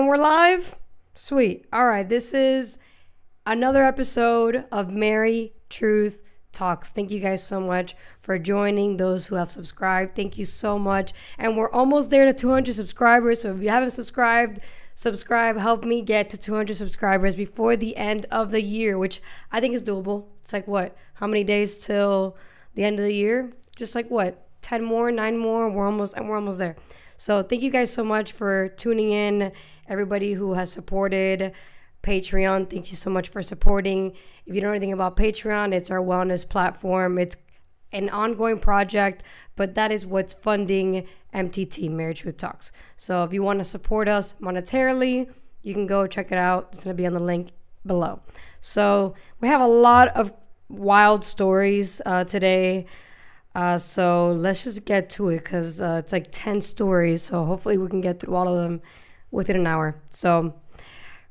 we're live? Sweet. All right, this is another episode of Mary Truth Talks. Thank you guys so much for joining. Those who have subscribed, thank you so much. And we're almost there to 200 subscribers. So if you haven't subscribed, subscribe. Help me get to 200 subscribers before the end of the year, which I think is doable. It's like what? How many days till the end of the year? Just like what? 10 more, 9 more. We're almost there. So thank you guys so much for tuning in. Everybody who has supported Patreon, thank you so much for supporting. If you don't know anything about Patreon, it's our wellness platform. It's an ongoing project, but that is what's funding MTT, Mary Truth Talks. So if you want to support us monetarily, you can go check it out. It's going to be on the link below. So we have a lot of wild stories today. So let's just get to it because it's like 10 stories. So hopefully we can get through all of them within an hour. So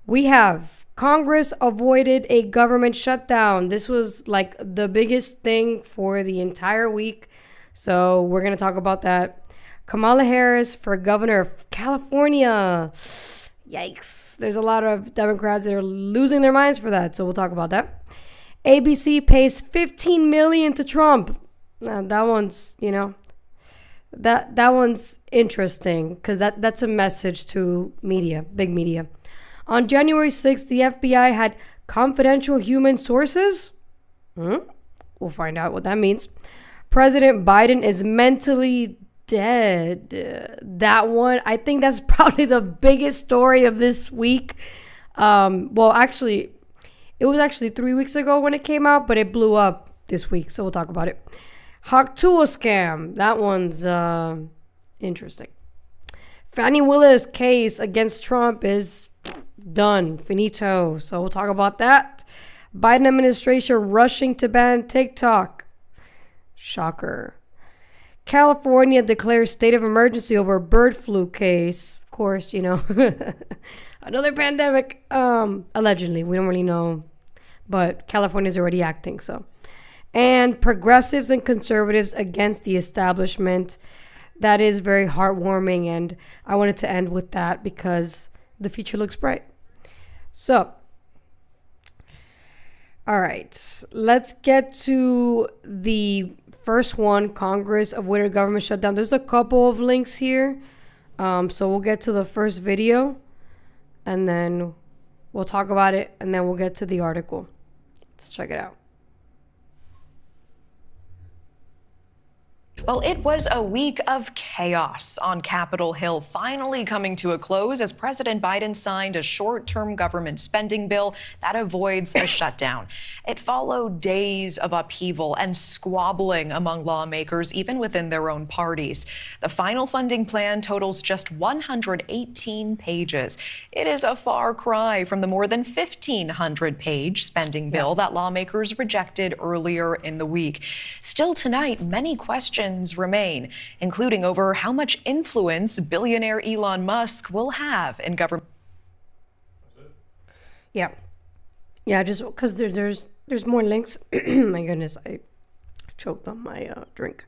we have Congress avoided a government shutdown. This was like the biggest thing for the entire week. So we're going to talk about that. Kamala Harris for governor of California. Yikes. There's a lot of Democrats that are losing their minds for that. So we'll talk about that. ABC pays $15 million to Trump. Now that one's, that one's interesting because that's a message to media, big media. On January 6th, the FBI had confidential human sources. We'll find out what that means. President Biden is mentally dead. That one, I think that's probably the biggest story of this week. Well, actually, it was actually 3 weeks ago when it came out, but it blew up this week. So we'll talk about it. Haktua scam. That one's interesting. Fani Willis case against Trump is done. Finito. So we'll talk about that. Biden administration rushing to ban TikTok. Shocker. California declares state of emergency over bird flu case. Of course, another pandemic. Allegedly. We don't really know. But California's already acting, so. And progressives and conservatives against the establishment. That is very heartwarming, and I wanted to end with that because the future looks bright. So, all right, let's get to the first one, Congress avoided government shutdown. There's a couple of links here, so we'll get to the first video, and then we'll talk about it, and then we'll get to the article. Let's check it out. Well, it was a week of chaos on Capitol Hill, finally coming to a close as President Biden signed a short-term government spending bill that avoids a shutdown. It followed days of upheaval and squabbling among lawmakers, even within their own parties. The final funding plan totals just 118 pages. It is a far cry from the more than 1,500-page spending bill that lawmakers rejected earlier in the week. Still tonight, many questions remain, including over how much influence billionaire Elon Musk will have in government. Yeah, just because there's more links. My goodness, I choked on my drink.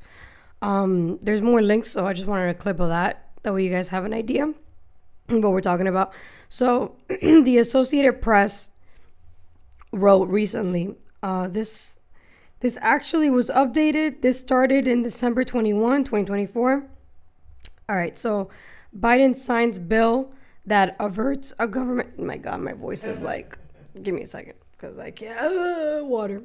There's more links, so I just wanted a clip of that way you guys have an idea of what we're talking about. So the Associated Press wrote recently, this actually was updated. This started in December 21, 2024. All right, so Biden signs bill that averts a government. Oh my God, my voice is like, give me a second because I can't. Water.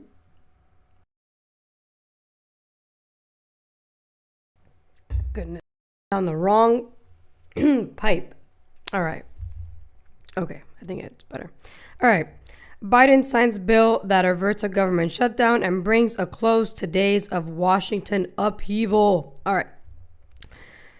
Goodness. Down the wrong pipe. All right. Okay, I think it's better. All right. Biden signs bill that averts a government shutdown and brings a close to days of Washington upheaval. All right.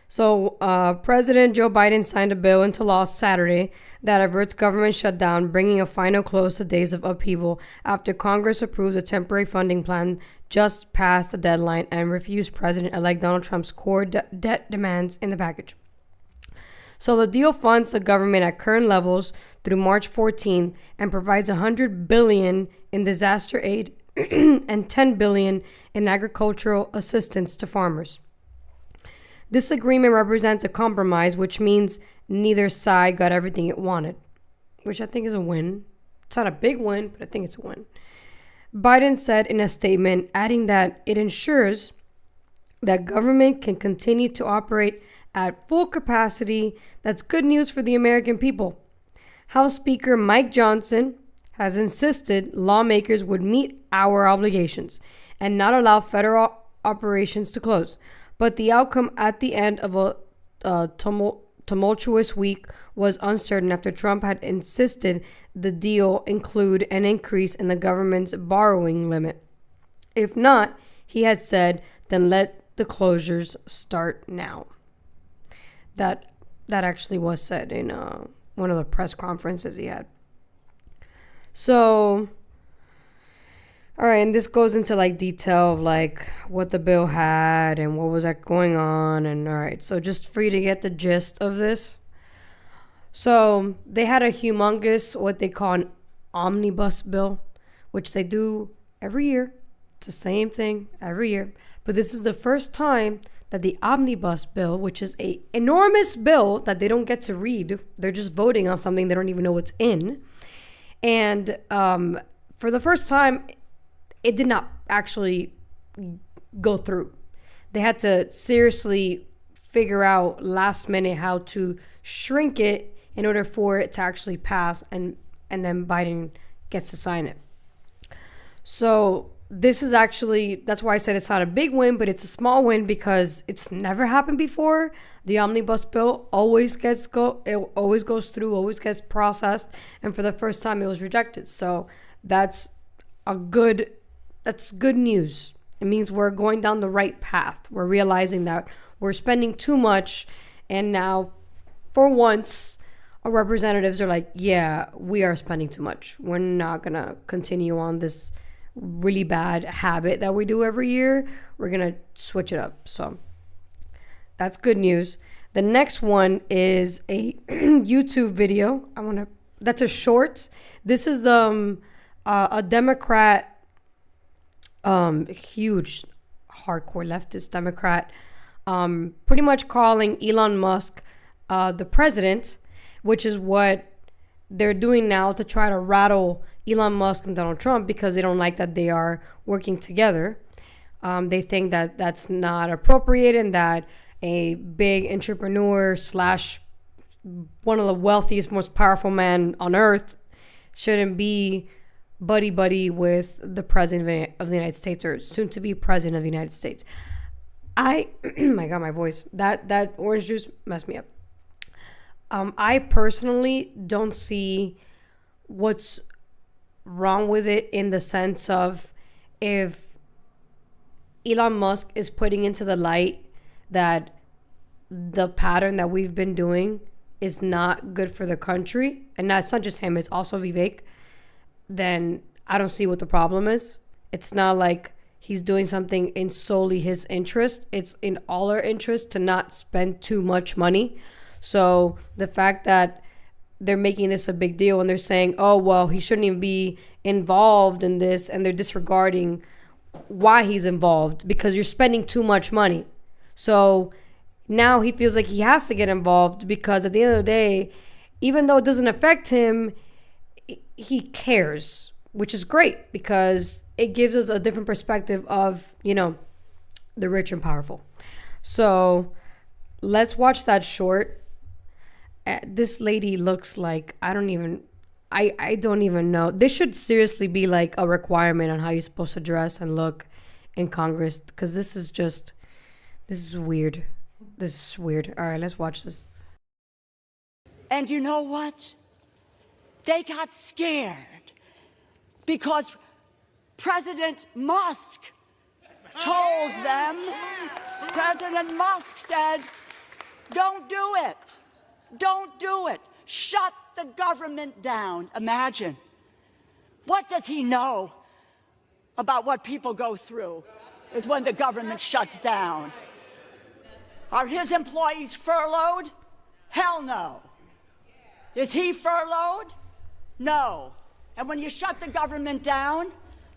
So President Joe Biden signed a bill into law Saturday that averts government shutdown, bringing a final close to days of upheaval after Congress approved a temporary funding plan just past the deadline and refused President-elect Donald Trump's core debt demands in the package. So the deal funds the government at current levels through March 14 and provides $100 billion in disaster aid and $10 billion in agricultural assistance to farmers. This agreement represents a compromise, which means neither side got everything it wanted, which I think is a win. It's not a big win, but I think it's a win. Biden said in a statement, adding that it ensures that government can continue to operate at full capacity. That's good news for the American people. House Speaker Mike Johnson has insisted lawmakers would meet our obligations and not allow federal operations to close. But the outcome at the end of a tumultuous week was uncertain after Trump had insisted the deal include an increase in the government's borrowing limit. If not, he had said, then let the closures start now. That actually was said in one of the press conferences he had. So, all right, and this goes into like detail of like what the bill had and what was that going on. And all right, so just for you to get the gist of this. So they had a humongous, what they call an omnibus bill, which they do every year. It's the same thing every year. But this is the first time that the omnibus bill, which is a enormous bill that they don't get to read, they're just voting on something they don't even know what's in. And for the first time, it did not actually go through. They had to seriously figure out last minute how to shrink it in order for it to actually pass, and then Biden gets to sign it. So this is actually, that's why I said it's not a big win, but it's a small win because it's never happened before. The omnibus bill always goes through, always gets processed, and for the first time it was rejected. So that's good news. It means we're going down the right path. We're realizing that we're spending too much, and now for once our representatives are like, yeah, we are spending too much. We're not gonna continue on this really bad habit that we do every year. We're gonna switch it up. So that's good news. The next one is a YouTube video. That's a short. This is a Democrat, huge hardcore leftist Democrat, pretty much calling Elon Musk the president, which is what they're doing now to try to rattle Elon Musk and Donald Trump because they don't like that they are working together. They think that that's not appropriate and that a big entrepreneur / one of the wealthiest, most powerful men on earth shouldn't be buddy with the president of the United States, or soon to be president of the United States. My God, my voice. That orange juice messed me up. I personally don't see what's wrong with it, in the sense of if Elon Musk is putting into the light that the pattern that we've been doing is not good for the country, and that's not just him, it's also Vivek, then I don't see what the problem is. It's not like he's doing something in solely his interest. It's in all our interest to not spend too much money. So the fact that they're making this a big deal and they're saying, oh, well, he shouldn't even be involved in this, and they're disregarding why he's involved because you're spending too much money. So now he feels like he has to get involved because at the end of the day, even though it doesn't affect him, he cares, which is great because it gives us a different perspective of, the rich and powerful. So let's watch that short. This lady looks like, I don't even know. This should seriously be like a requirement on how you're supposed to dress and look in Congress, because this is weird. This is weird. All right, let's watch this. And you know what? They got scared because President Musk told them, President Musk said, don't do it. Don't do it. Shut the government down. Imagine. What does he know about what people go through is when the government shuts down? Are his employees furloughed? Hell no. Is he furloughed? No. And when you shut the government down,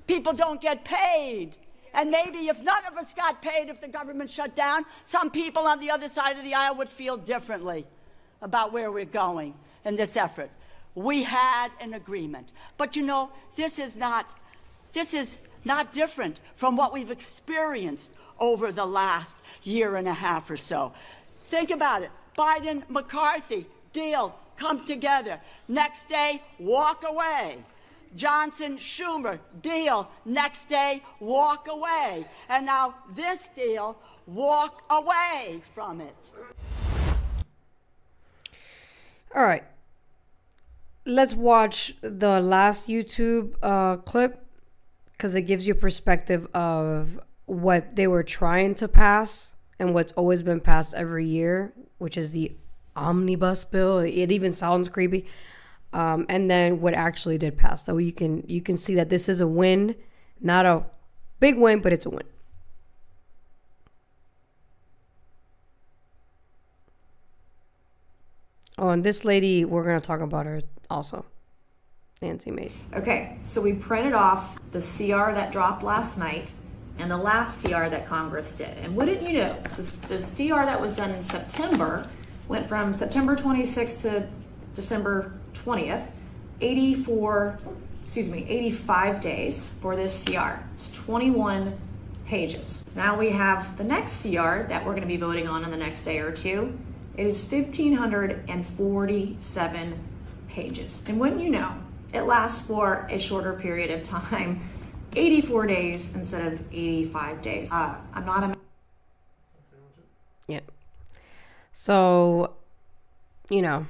people don't get paid. And maybe if none of us got paid if the government shut down, some people on the other side of the aisle would feel differently about where we're going in this effort. We had an agreement. But you know, this is not different from what we've experienced over the last year and a half or so. Think about it. Biden, McCarthy, deal, come together. Next day, walk away. Johnson, Schumer, deal. Next day, walk away. And now this deal, walk away from it. All right. Let's watch the last YouTube clip because it gives you a perspective of what they were trying to pass and what's always been passed every year, which is the omnibus bill. It even sounds creepy. And then what actually did pass. So you can see that this is a win, not a big win, but it's a win. Oh, and this lady, we're going to talk about her also. Nancy Mace. Okay, so we printed off the CR that dropped last night and the last CR that Congress did. And wouldn't you know, the CR that was done in September went from September 26th to December 20th, 85 days for this CR. It's 21 pages. Now we have the next CR that we're going to be voting on in the next day or two. It is 1,547 pages. And wouldn't you know, it lasts for a shorter period of time, 84 days instead of 85 days. I'm not a... Yeah. So, you know,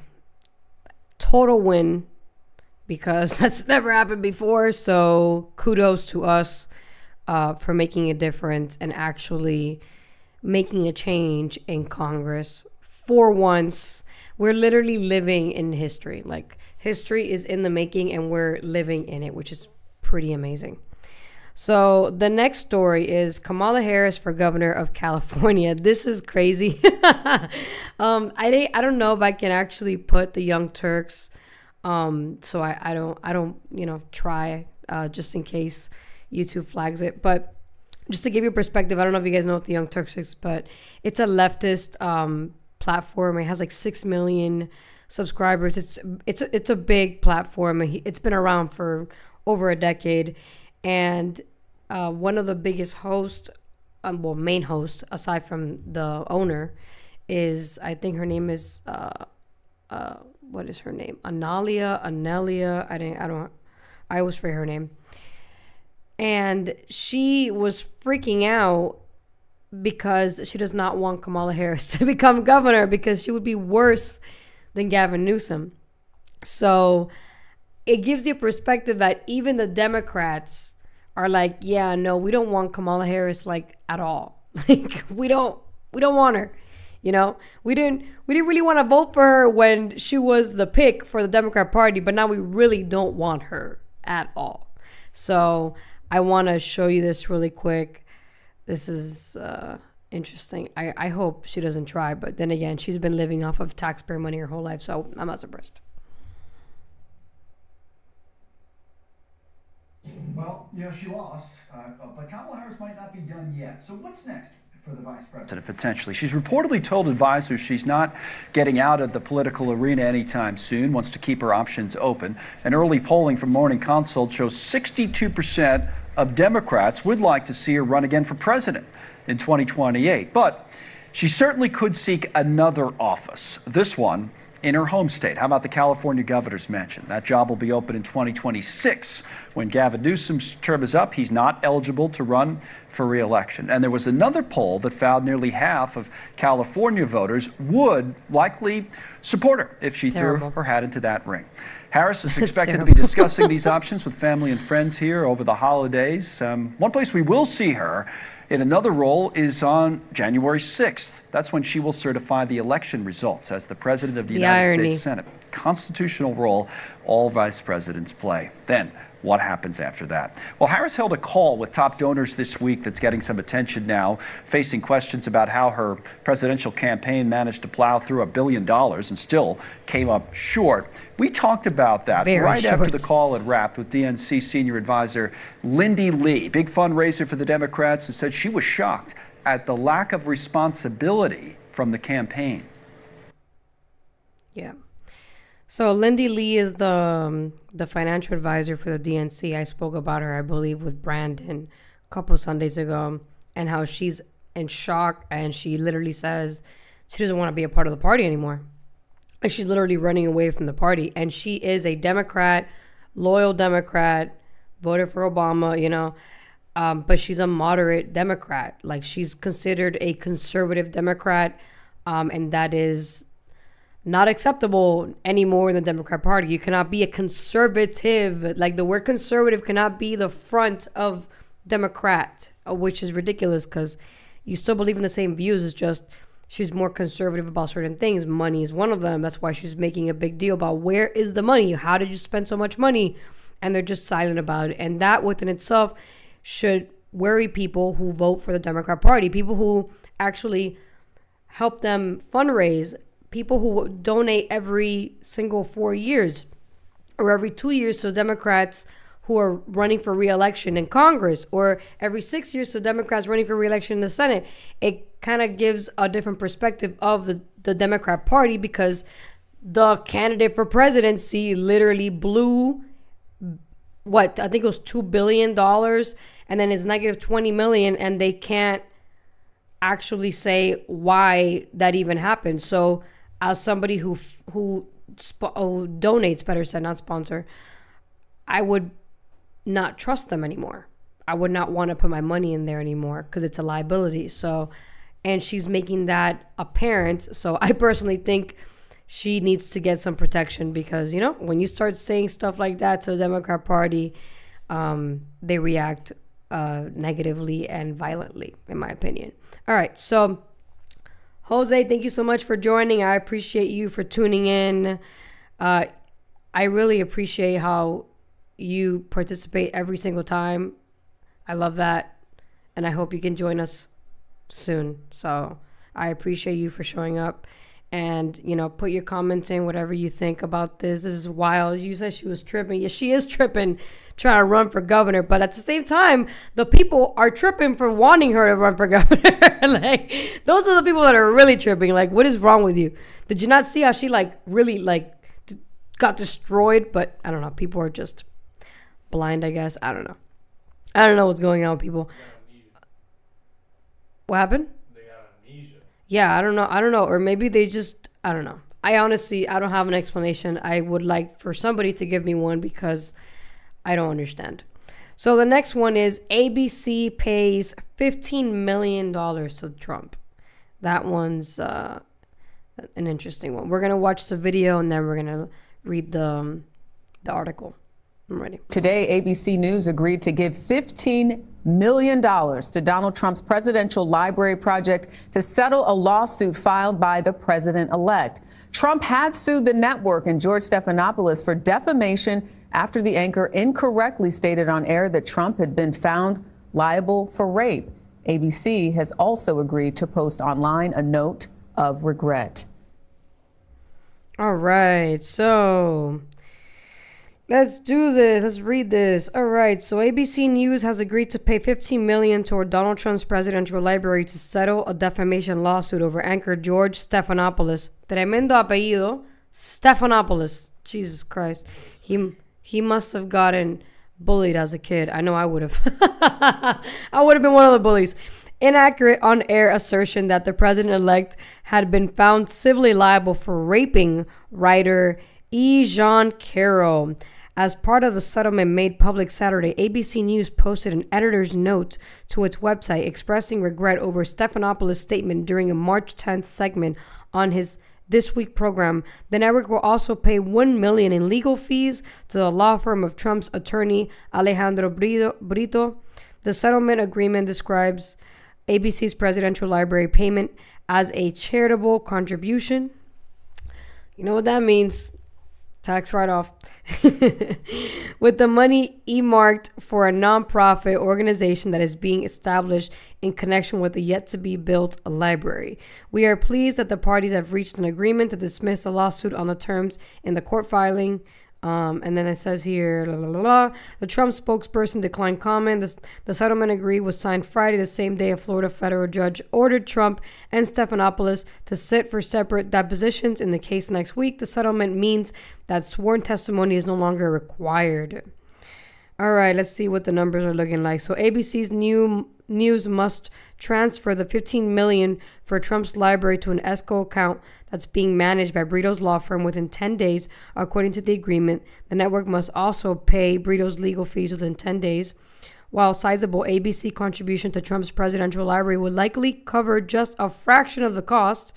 total win because that's never happened before. So kudos to us for making a difference and actually making a change in Congress. For once, we're literally living in history. Like, history is in the making and we're living in it, which is pretty amazing. So the next story is Kamala Harris for governor of California. This is crazy. I don't know if I can actually put the Young Turks. So I don't try just in case YouTube flags it. But just to give you a perspective, I don't know if you guys know what the Young Turks is, but it's a leftist platform. It has like 6 million subscribers. It's a big platform. It's been around for over a decade, and one of the biggest hosts, main host aside from the owner, is, I think her name is what is her name? Anelia. I always forget her name. And she was freaking out because she does not want Kamala Harris to become governor because she would be worse than Gavin Newsom. So it gives you a perspective that even the Democrats are like, yeah, no, we don't want Kamala Harris like at all. Like we don't want her. You know, we didn't really want to vote for her when she was the pick for the Democrat Party, but now we really don't want her at all. So I want to show you this really quick. This is interesting. I hope she doesn't try, but then again, she's been living off of taxpayer money her whole life, so I'm not surprised. Well, she lost, but Kamala Harris might not be done yet. So what's next for the vice president? Potentially. She's reportedly told advisors she's not getting out of the political arena anytime soon, wants to keep her options open. And early polling from Morning Consult shows 62% of Democrats would like to see her run again for president in 2028. But she certainly could seek another office, this one in her home state. How about the California governor's mansion? That job will be open in 2026. When Gavin Newsom's term is up, he's not eligible to run for re-election. And there was another poll that found nearly half of California voters would likely support her if she threw her hat into that ring. Harris is expected to be discussing these options with family and friends here over the holidays. One place we will see her in another role is on January 6th. That's when she will certify the election results as the president of the United States Senate. Constitutional role all vice presidents play. Then what happens after that. Well, Harris held a call with top donors this week that's getting some attention now, facing questions about how her presidential campaign managed to plow through $1 billion and still came up short. We talked about that right after the call had wrapped with DNC senior advisor Lindy Lee, big fundraiser for the Democrats, who said she was shocked at the lack of responsibility from the campaign. Yeah. So Lindy Lee is the financial advisor for the DNC. I spoke about her, I believe, with Brandon a couple Sundays ago, and how she's in shock, and she literally says she doesn't want to be a part of the party anymore. And she's literally running away from the party. And she is a Democrat, loyal Democrat, voted for Obama, you know, but she's a moderate Democrat. Like, she's considered a conservative Democrat, and that is not acceptable anymore in the Democrat Party. You cannot be a conservative. Like, the word conservative cannot be the front of Democrat, which is ridiculous because you still believe in the same views. It's just she's more conservative about certain things. Money is one of them. That's why she's making a big deal about where is the money? How did you spend so much money? And they're just silent about it. And that within itself should worry people who vote for the Democrat Party, people who actually help them fundraise, people who donate every single 4 years or every 2 years to Democrats who are running for re-election in Congress, or every 6 years to Democrats running for re-election in the Senate. It kind of gives a different perspective of the Democrat Party, because the candidate for presidency literally blew I think it was $2 billion, and then it's negative 20 million, and they can't actually say why that even happened. So as somebody who donates, better said, not sponsor, I would not trust them anymore. I would not want to put my money in there anymore because it's a liability. So, and she's making that apparent. So I personally think she needs to get some protection, because, you know, when you start saying stuff like that to the Democrat Party, they react negatively and violently, in my opinion. All right. So, Jose, thank you so much for joining. I appreciate you for tuning in. I really appreciate how you participate every single time. I love that. And I hope you can join us soon. So I appreciate you for showing up. And, you know, put your comments in, whatever you think about this. This is wild. You said she was tripping. Yeah, she is tripping, trying to run for governor. But at the same time, the people are tripping for wanting her to run for governor. Like, those are the people that are really tripping. Like, what is wrong with you? Did you not see how she, like, really, like, got destroyed? But I don't know. People are just blind, I guess. I don't know. I don't know what's going on with people. What happened? Yeah, I don't know. Or maybe they just, I don't know. I don't have an explanation. I would like for somebody to give me one, because I don't understand. So the next one is ABC pays $15 million to Trump. That one's an interesting one. We're going to watch the video and then we're going to read the article. I'm ready. Today, ABC News agreed to give $15 million to Donald Trump's presidential library project to settle a lawsuit filed by the president-elect. Trump had sued the network and George Stephanopoulos for defamation after the anchor incorrectly stated on air that Trump had been found liable for rape. ABC has also agreed to post online a note of regret. All right, so let's do this. Let's read this. All right. So ABC News has agreed to pay $15 million toward Donald Trump's presidential library to settle a defamation lawsuit over anchor George Stephanopoulos. Tremendo apellido. Stephanopoulos. Jesus Christ. He must have gotten bullied as a kid. I know I would have. I would have been one of the bullies. Inaccurate on-air assertion that the president-elect had been found civilly liable for raping writer E. Jean Carroll. As part of a settlement made public Saturday, ABC News posted an editor's note to its website expressing regret over Stephanopoulos' statement during a March 10th segment on his This Week program. The network will also pay $1 million in legal fees to the law firm of Trump's attorney Alejandro Brito. The settlement agreement describes ABC's presidential library payment as a charitable contribution. You know what that means? tax write-off, with the money earmarked for a nonprofit organization that is being established in connection with the yet-to-be-built library. We are pleased that the parties have reached an agreement to dismiss the lawsuit on the terms in the court filing. And then it says here, the Trump spokesperson declined comment. The settlement agreement was signed Friday, the same day a Florida federal judge ordered Trump and Stephanopoulos to sit for separate depositions in the case next week. The settlement means that sworn testimony is no longer required. All right, let's see what the numbers are looking like. So ABC's News must transfer the $15 million for Trump's library to an escrow account that's being managed by Brito's law firm within 10 days, according to the agreement. The network must also pay Brito's legal fees within 10 days. While sizable ABC contribution to Trump's presidential library would likely cover just a fraction of the cost,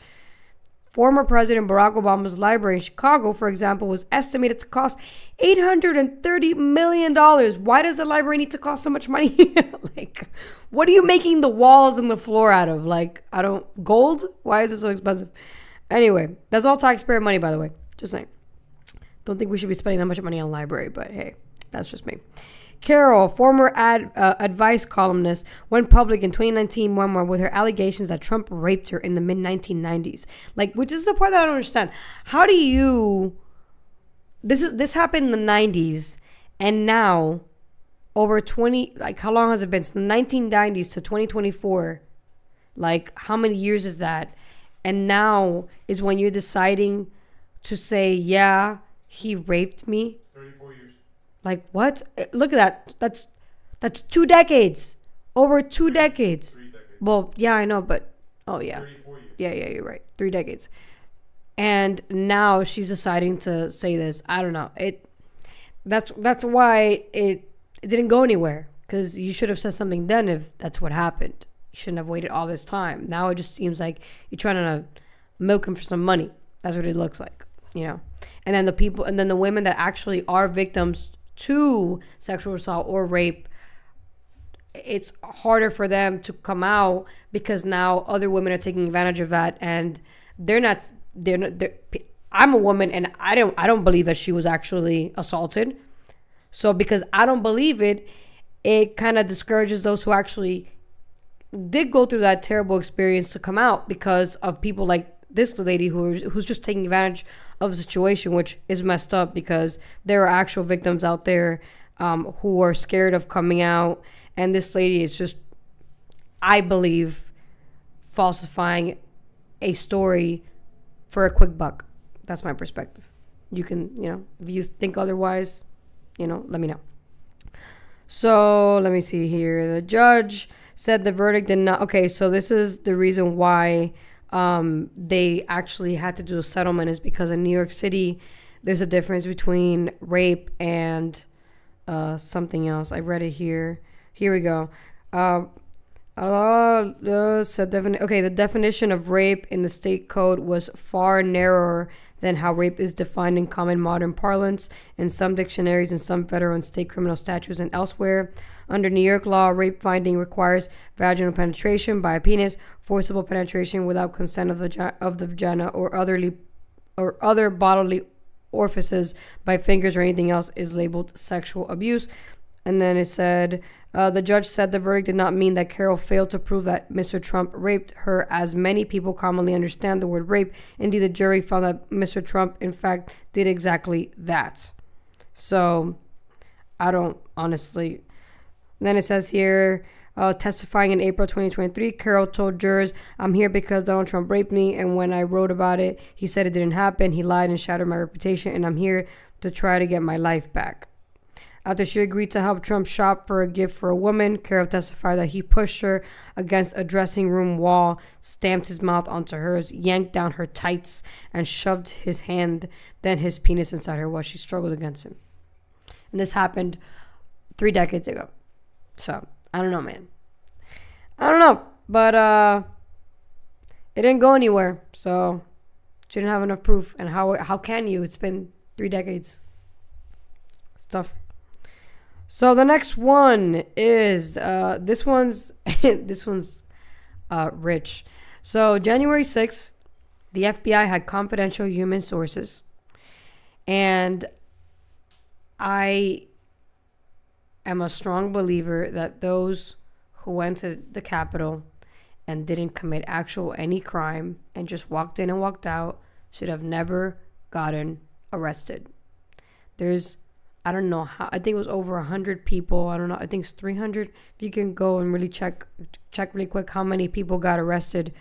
former President Barack Obama's library in Chicago, for example, was estimated to cost $830 million. Why does the library need to cost so much money? Like, what are you making the walls and the floor out of? Like, gold? Why is it so expensive? Anyway, that's all taxpayer money, by the way. Just saying. Don't think we should be spending that much money on a library, but hey, that's just me. Carol, former advice columnist, went public in 2019 memoir with her allegations that Trump raped her in the mid-1990s. Like, which is the part that I don't understand. How do you... This happened in the 90s, and now, over 20... Like, how long has it been? Since the 1990s to 2024. Like, how many years is that? And now is when you're deciding to say, yeah, he raped me. 34 years. Like, what? Look at that. That's 2 decades. Over 2 decades. 3 decades. Well, yeah, I know, but oh yeah. 34 years. Yeah, you're right. 3 decades. And now she's deciding to say this. I don't know. That's why it didn't go anywhere, because you should have said something then if that's what happened. You shouldn't have waited all this time. Now it just seems like you're trying to milk him for some money. That's what it looks like, you know. And then the women that actually are victims to sexual assault or rape, it's harder for them to come out because now other women are taking advantage of that, and they're not. I'm a woman, and I don't believe that she was actually assaulted. So because I don't believe it, it kind of discourages those who actually did go through that terrible experience to come out, because of people like this lady who's just taking advantage of the situation, which is messed up, because there are actual victims out there who are scared of coming out, and this lady is just, I believe, falsifying a story for a quick buck. That's my perspective. You can, if you think otherwise, let me know. So let me see here. The judge said the verdict did not. Okay, so this is the reason why they actually had to do a settlement, is because in New York City, there's a difference between rape and something else. I read it here. Here we go. The definition of rape in the state code was far narrower than how rape is defined in common modern parlance in some dictionaries, in some federal and state criminal statutes, and elsewhere. Under New York law, rape finding requires vaginal penetration by a penis, forcible penetration without consent of the vagina, or other bodily orifices by fingers or anything else is labeled sexual abuse. And then it said, the judge said the verdict did not mean that Carol failed to prove that Mr. Trump raped her, as many people commonly understand the word rape. Indeed, the jury found that Mr. Trump, in fact, did exactly that. So, I don't honestly... Then it says here, testifying in April 2023, Carol told jurors, "I'm here because Donald Trump raped me, and when I wrote about it, he said it didn't happen. He lied and shattered my reputation, and I'm here to try to get my life back." After she agreed to help Trump shop for a gift for a woman, Carol testified that he pushed her against a dressing room wall, stamped his mouth onto hers, yanked down her tights, and shoved his hand, then his penis, inside her while she struggled against him. And this happened 3 decades ago. So, I don't know, man. I don't know. But it didn't go anywhere. So, she didn't have enough proof. And how can you? It's been 3 decades. It's tough. So the next one is this one's rich. So January 6th, the FBI had confidential human sources, And I am a strong believer that those who went to the Capitol and didn't commit any crime and just walked in and walked out should have never gotten arrested. I don't know how, I think it was over 100 people. I don't know. I think it's 300. If you can go and really check really quick how many people got arrested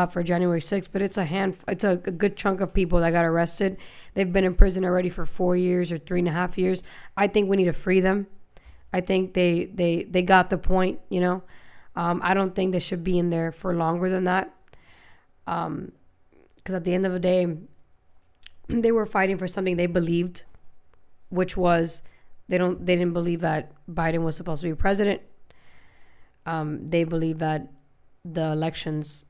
for January 6th, but it's a good chunk of people that got arrested. They've been in prison already for 4 years or 3.5 years. I think we need to free them. I think they got the point, you know. I don't think they should be in there for longer than that. Because at the end of the day, they were fighting for something they believed, which was they didn't believe that Biden was supposed to be president. They believed that the elections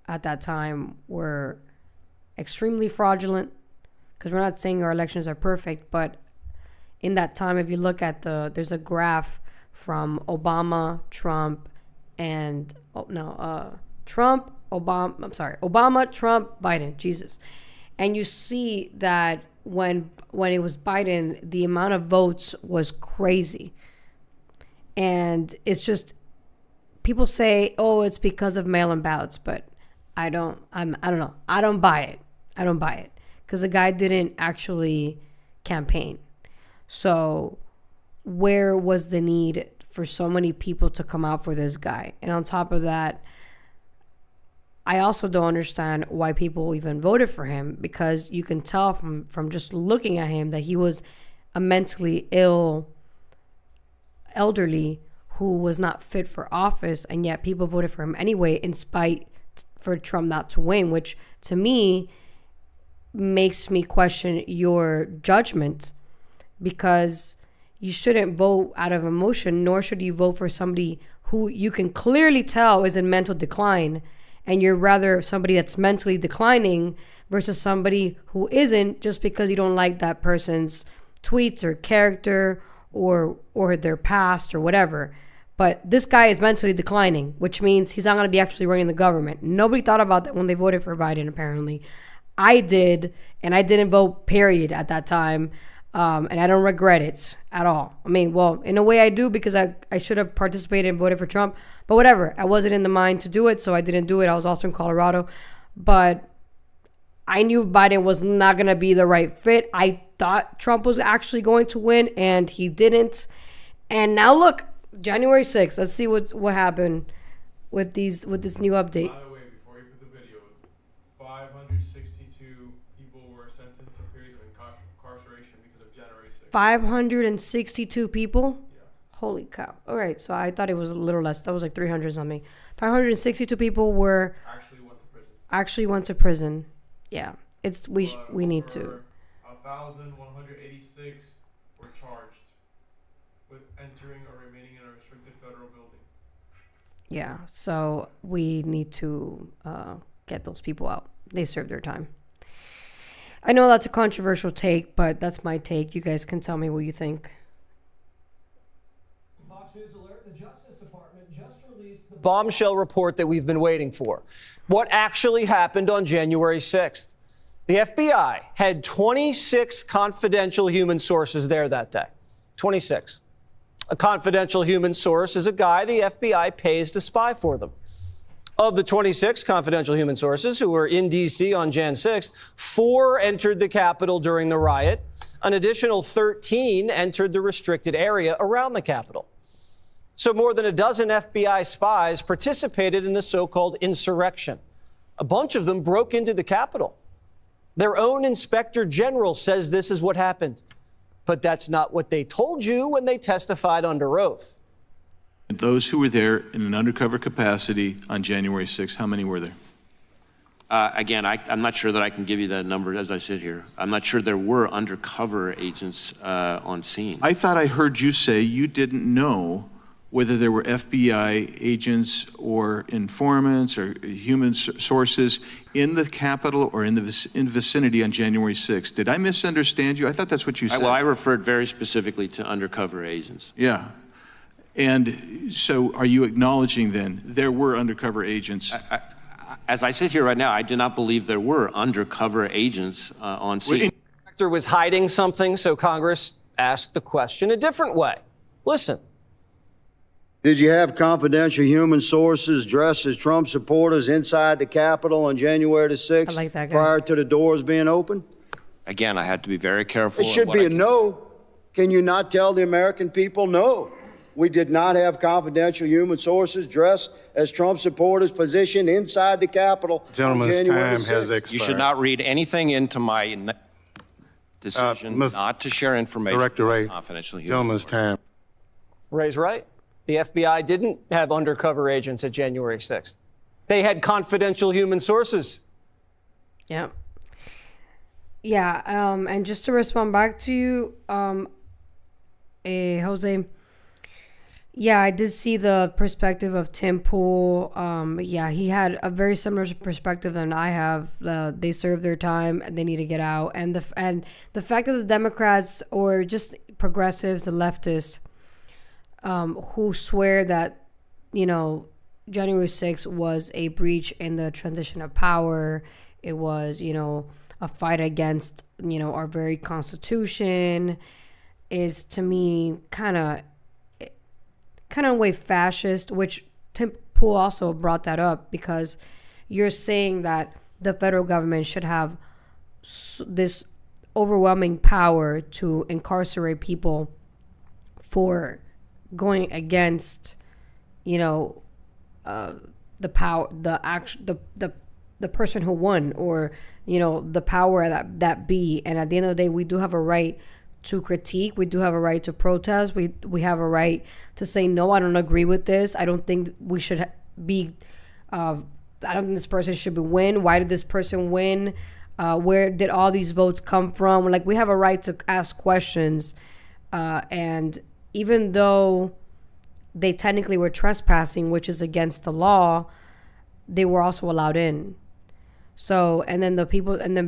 at that time were extremely fraudulent, because we're not saying our elections are perfect, but in that time, if you look at there's a graph from Obama, Trump, Obama, Trump, Biden, Jesus. And you see that when it was Biden, the amount of votes was crazy. And it's just, people say, oh, it's because of mail-in ballots, but I don't know. I don't buy it. Because the guy didn't actually campaign. So where was the need for so many people to come out for this guy? And on top of that, I also don't understand why people even voted for him, because you can tell from just looking at him that he was a mentally ill elderly who was not fit for office, and yet people voted for him anyway in spite for Trump not to win, which to me makes me question your judgment, because you shouldn't vote out of emotion, nor should you vote for somebody who you can clearly tell is in mental decline, and you're rather somebody that's mentally declining versus somebody who isn't, just because you don't like that person's tweets or character or their past or whatever. But this guy is mentally declining, which means he's not going to be actually running the government. Nobody thought about that when they voted for Biden, apparently. I did, and I didn't vote, period, at that time. And I don't regret it at all. I mean, well, in a way I do, because I should have participated and voted for Trump. But whatever, I wasn't in the mind to do it, so I didn't do it. I was also in Colorado. But I knew Biden was not going to be the right fit. I thought Trump was actually going to win, and he didn't. And now look, January 6th. Let's see what happened with this new update. By the way, before you put the video, 562 people were sentenced to periods of incarceration because of January 6th. 562 people? Yeah. Holy cow. All right, so I thought it was a little less. That was like 300 something. 562 people were Actually went to prison. Yeah. We need to. 1,186 were charged with entering or remaining in a restricted federal building. Yeah, so we need to get those people out. They served their time. I know that's a controversial take, but that's my take. You guys can tell me what you think. Fox News alert, the Justice Department just released the bombshell report that we've been waiting for. What actually happened on January 6th? The FBI had 26 confidential human sources there that day. 26. A confidential human source is a guy the FBI pays to spy for them. Of the 26 confidential human sources who were in D.C. on Jan 6th, 4 entered the Capitol during the riot. An additional 13 entered the restricted area around the Capitol. So more than a dozen FBI spies participated in the so-called insurrection. A bunch of them broke into the Capitol. Their own inspector general says this is what happened. But that's not what they told you when they testified under oath. Those who were there in an undercover capacity on January 6th, how many were there? Again, I'm not sure that I can give you that number as I sit here. I'm not sure there were undercover agents on scene. I thought I heard you say you didn't know whether there were FBI agents or informants or human sources in the Capitol or in the vicinity on January 6th. Did I misunderstand you? I thought that's what you said. Well, I referred very specifically to undercover agents. Yeah. And so are you acknowledging then there were undercover agents? As I sit here right now, I do not believe there were undercover agents on scene. director was hiding something, so Congress asked the question a different way. Listen. Did you have confidential human sources dressed as Trump supporters inside the Capitol on January the 6th I like that guy. prior to the doors being open? Again, I had to be very careful. It should be a no. Can you not tell the American people no? We did not have confidential human sources dressed as Trump supporters positioned inside the Capitol. Gentleman's time has expired. You should not read anything into my decision not to share information Director Wray, about confidential human gentleman's time. Ray's right. The FBI didn't have undercover agents at January 6th. They had confidential human sources. Yeah. Yeah. And just to respond back to you, Jose. Yeah, I did see the perspective of Tim Pool. Yeah, he had a very similar perspective than I have. They served their time and they need to get out. And the fact that the Democrats or just progressives, the leftists, who swear that, January 6th was a breach in the transition of power. It was, a fight against, our very Constitution, is to me kind of way fascist, which Tim Pool also brought that up, because you're saying that the federal government should have this overwhelming power to incarcerate people for going against, the power, the person who won, or, the power that be. And at the end of the day, we do have a right to critique. We do have a right to protest. We have a right to say, no, I don't agree with this. I don't think we should be, I don't think this person should win. Why did this person win? Where did all these votes come from? Like, we have a right to ask questions. And even though they technically were trespassing, which is against the law, they were also allowed in. So, and then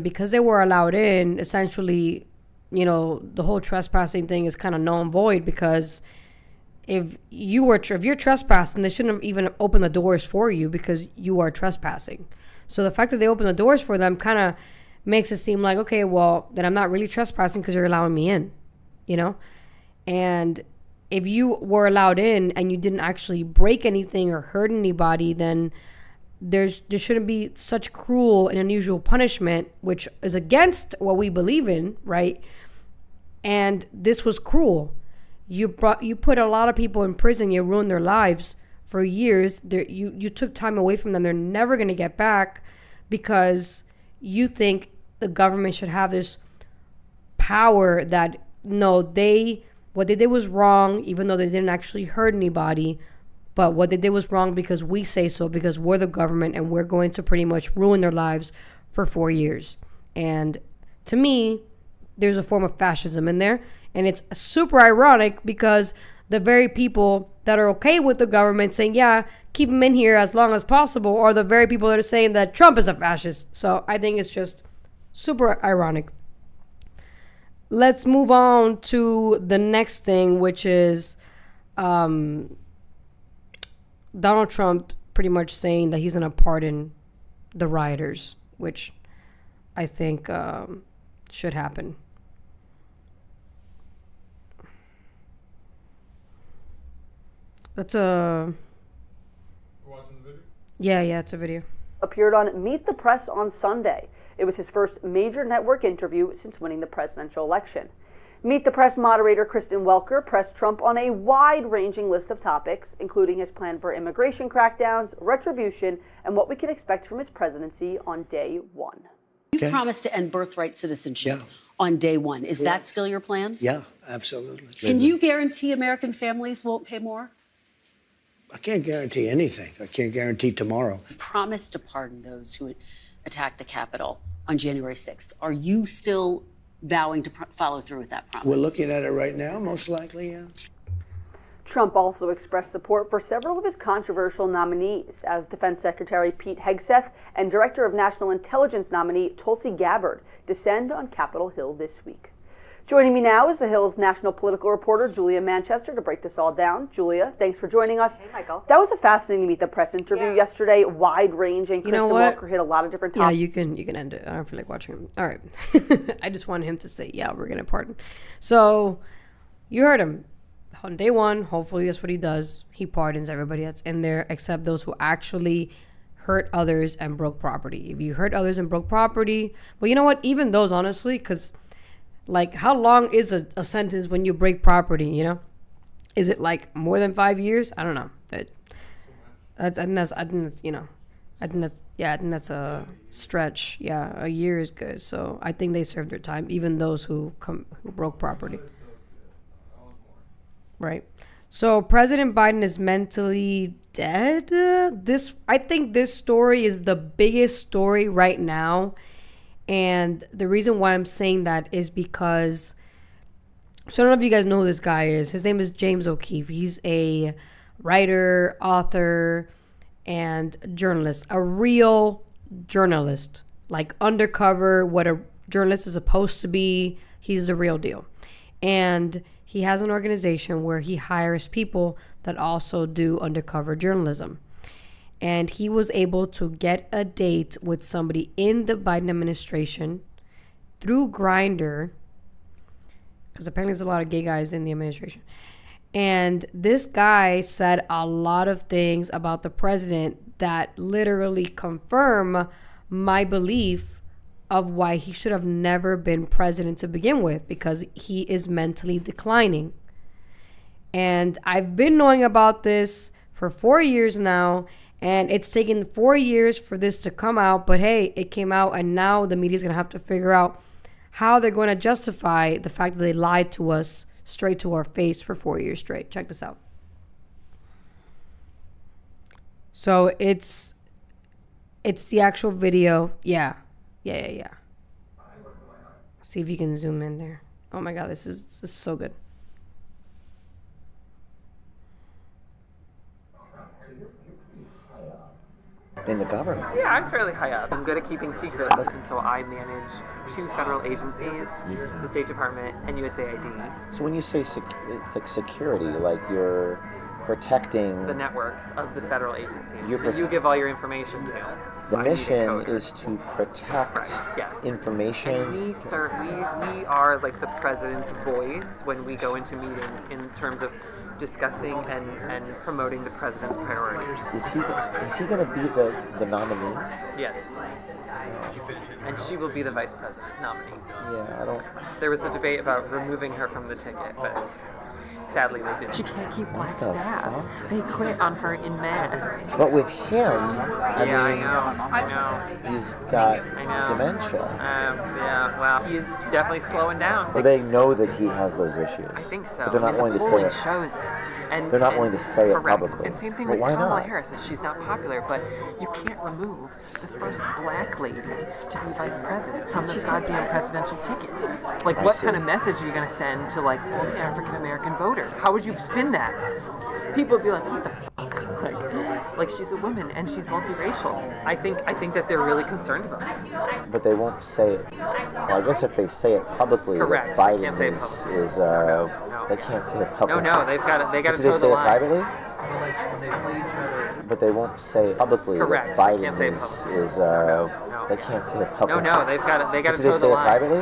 because they were allowed in, essentially, the whole trespassing thing is kind of null and void, because if you're trespassing, they shouldn't have even opened the doors for you, because you are trespassing. So the fact that they opened the doors for them kind of makes it seem like, okay, well, then I'm not really trespassing because you're allowing me in, And if you were allowed in and you didn't actually break anything or hurt anybody, then there shouldn't be such cruel and unusual punishment, which is against what we believe in, right? And this was cruel. You put a lot of people in prison. You ruined their lives for years. You took time away from them. They're never going to get back, because you think the government should have this power that, no, what they did was wrong, even though they didn't actually hurt anybody. But what they did was wrong because we say so, because we're the government and we're going to pretty much ruin their lives for 4 years. And to me, there's a form of fascism in there. And it's super ironic, because the very people that are okay with the government saying, yeah, keep them in here as long as possible, are the very people that are saying that Trump is a fascist. So I think it's just super ironic. Let's move on to the next thing, which is Donald Trump pretty much saying that he's going to pardon the rioters, which I think should happen. That's a... We're watching the video? Yeah, it's a video. Appeared on Meet the Press on Sunday. It was his first major network interview since winning the presidential election. Meet the Press moderator Kristen Welker pressed Trump on a wide-ranging list of topics, including his plan for immigration crackdowns, retribution, and what we can expect from his presidency on day one. You promised to end birthright citizenship on day one. Is that still your plan? Yeah, absolutely. Can you guarantee American families won't pay more? I can't guarantee anything. I can't guarantee tomorrow. Promise to pardon those who attacked the Capitol on January 6th. Are you still vowing to follow through with that promise? We're looking at it right now, most likely, yeah. Trump also expressed support for several of his controversial nominees, as Defense Secretary Pete Hegseth and Director of National Intelligence nominee Tulsi Gabbard descend on Capitol Hill this week. Joining me now is the Hill's national political reporter, Julia Manchester, to break this all down. Julia, thanks for joining us. Hey, Michael. That was a fascinating Meet the Press interview yesterday, wide-ranging. Kristen Welker hit a lot of different topics. Yeah, you can end it. I don't feel like watching him. All right. I just wanted him to say, yeah, we're going to pardon. So you heard him. On day one, hopefully that's what he does. He pardons everybody that's in there except those who actually hurt others and broke property. If you hurt others and broke property, well, you know what? Even those, honestly, because like, how long is a sentence when you break property, you know? Is it like more than 5 years? I don't know. I think that's a stretch. Yeah, a year is good. So I think they served their time, even those who broke property. Right. So President Biden is mentally dead. I think this story is the biggest story right now. And the reason why I'm saying that is because, so I don't know if you guys know who this guy is. His name is James O'Keefe. He's a writer, author, and journalist. A real journalist. Like undercover, what a journalist is supposed to be. He's the real deal. And he has an organization where he hires people that also do undercover journalism. And he was able to get a date with somebody in the Biden administration through Grindr, because apparently there's a lot of gay guys in the administration. And this guy said a lot of things about the president that literally confirm my belief of why he should have never been president to begin with, because he is mentally declining. And I've been knowing about this for 4 years now. And it's taken 4 years for this to come out. But hey, it came out, and now the media's going to have to figure out how they're going to justify the fact that they lied to us straight to our face for 4 years straight. Check this out. So it's the actual video. Yeah. See if you can zoom in there. Oh my God, this is so good. In the government? Yeah, I'm fairly high up. I'm good at keeping secrets, and so I manage 2 federal agencies, the State Department and USAID. So when you say it's like security, like you're protecting the networks of the federal agencies that you give all your information to. The mission is to protect information. And we are like the president's voice when we go into meetings in terms of discussing and promoting the president's priorities. Is he going to be the nominee? Yes. And she will be the vice president nominee. Yeah, I don't. There was a debate about removing her from the ticket, but sadly they didn't. She can't keep black staff. They quit on her in mass. But with him, I know. He's got dementia. Yeah, well, he's definitely slowing down. Well, they know that he has those issues. I think so. But they're not willing to say it. Shows it. And they're not willing to say it publicly. And same thing with Kamala Harris. Is she's not popular, but you can't remove the first black lady to be vice president from the goddamn presidential ticket. Like, what kind of message are you going to send to, like, all the African-American voters? How would you spin that? People would be like, what the fuck? Like she's a woman and she's multiracial. I think that they're really concerned about this. But they won't say it. Well, I guess if they say it publicly, correct. That Biden they can't say it publicly. No, they got to toe the line. Do they say it privately? But they won't say it publicly. Correct. That Biden they can't say it publicly. No, they got to toe the line. Do they say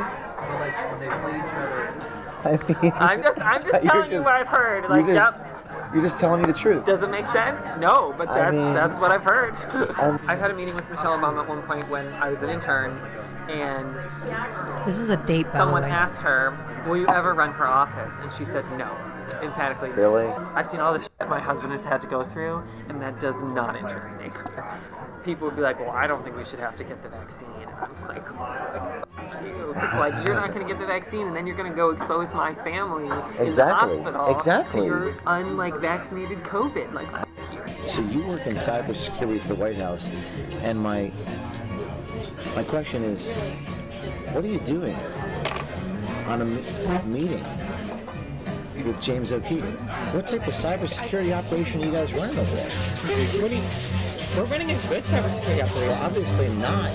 it privately? I mean, I'm just telling you what I've heard. Like, You're just telling me the truth. Does it make sense? No, but that's what I've heard. I've had a meeting with Michelle Obama at one point when I was an intern, and this is a date. Someone asked her, "Will you ever run for office?" And she said no, emphatically. Really? I've seen all the shit my husband has had to go through, and that does not interest me. People would be like, "Well, I don't think we should have to get the vaccine." And I'm like, it's like, you're not going to get the vaccine, and then you're going to go expose my family in the hospital to your vaccinated COVID. Like, you. So you work in cybersecurity for the White House, and my question is, what are you doing on a meeting with James O'Keefe? What type of cybersecurity operation are you guys running over there? We're running a good cybersecurity operation. Well, obviously not.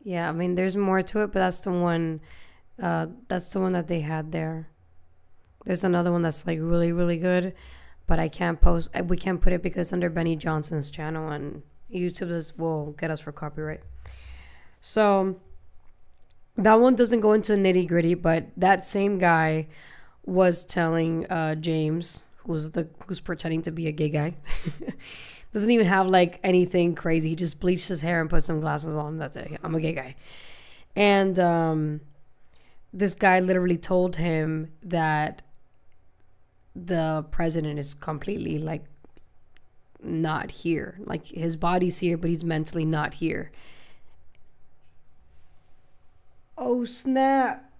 Yeah, I mean, there's more to it, but that's the one. That's the one that they had there. There's another one that's like really, really good, but I can't post. We can't put it because it's under Benny Johnson's channel, and YouTube will get us for copyright. So that one doesn't go into nitty gritty, but that same guy was telling James, who's pretending to be a gay guy, doesn't even have like anything crazy. He just bleached his hair and put some glasses on. That's it. I'm a gay guy. And this guy literally told him that the president is completely like not here. Like his body's here, but he's mentally not here. Oh snap.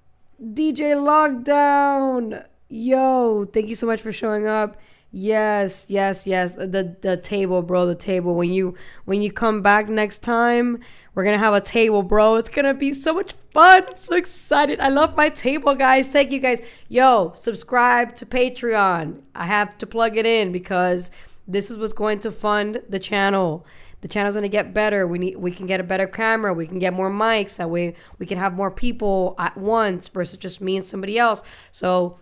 DJ Lockdown. Yo, thank you so much for showing up. Yes. The table, bro, the table. When you come back next time, we're gonna have a table, bro. It's gonna be so much fun. I'm so excited. I love my table, guys. Thank you guys. Yo, subscribe to Patreon. I have to plug it in because this is what's going to fund the channel. The channel's gonna get better. We can get a better camera. We can get more mics. That way we can have more people at once versus just me and somebody else. So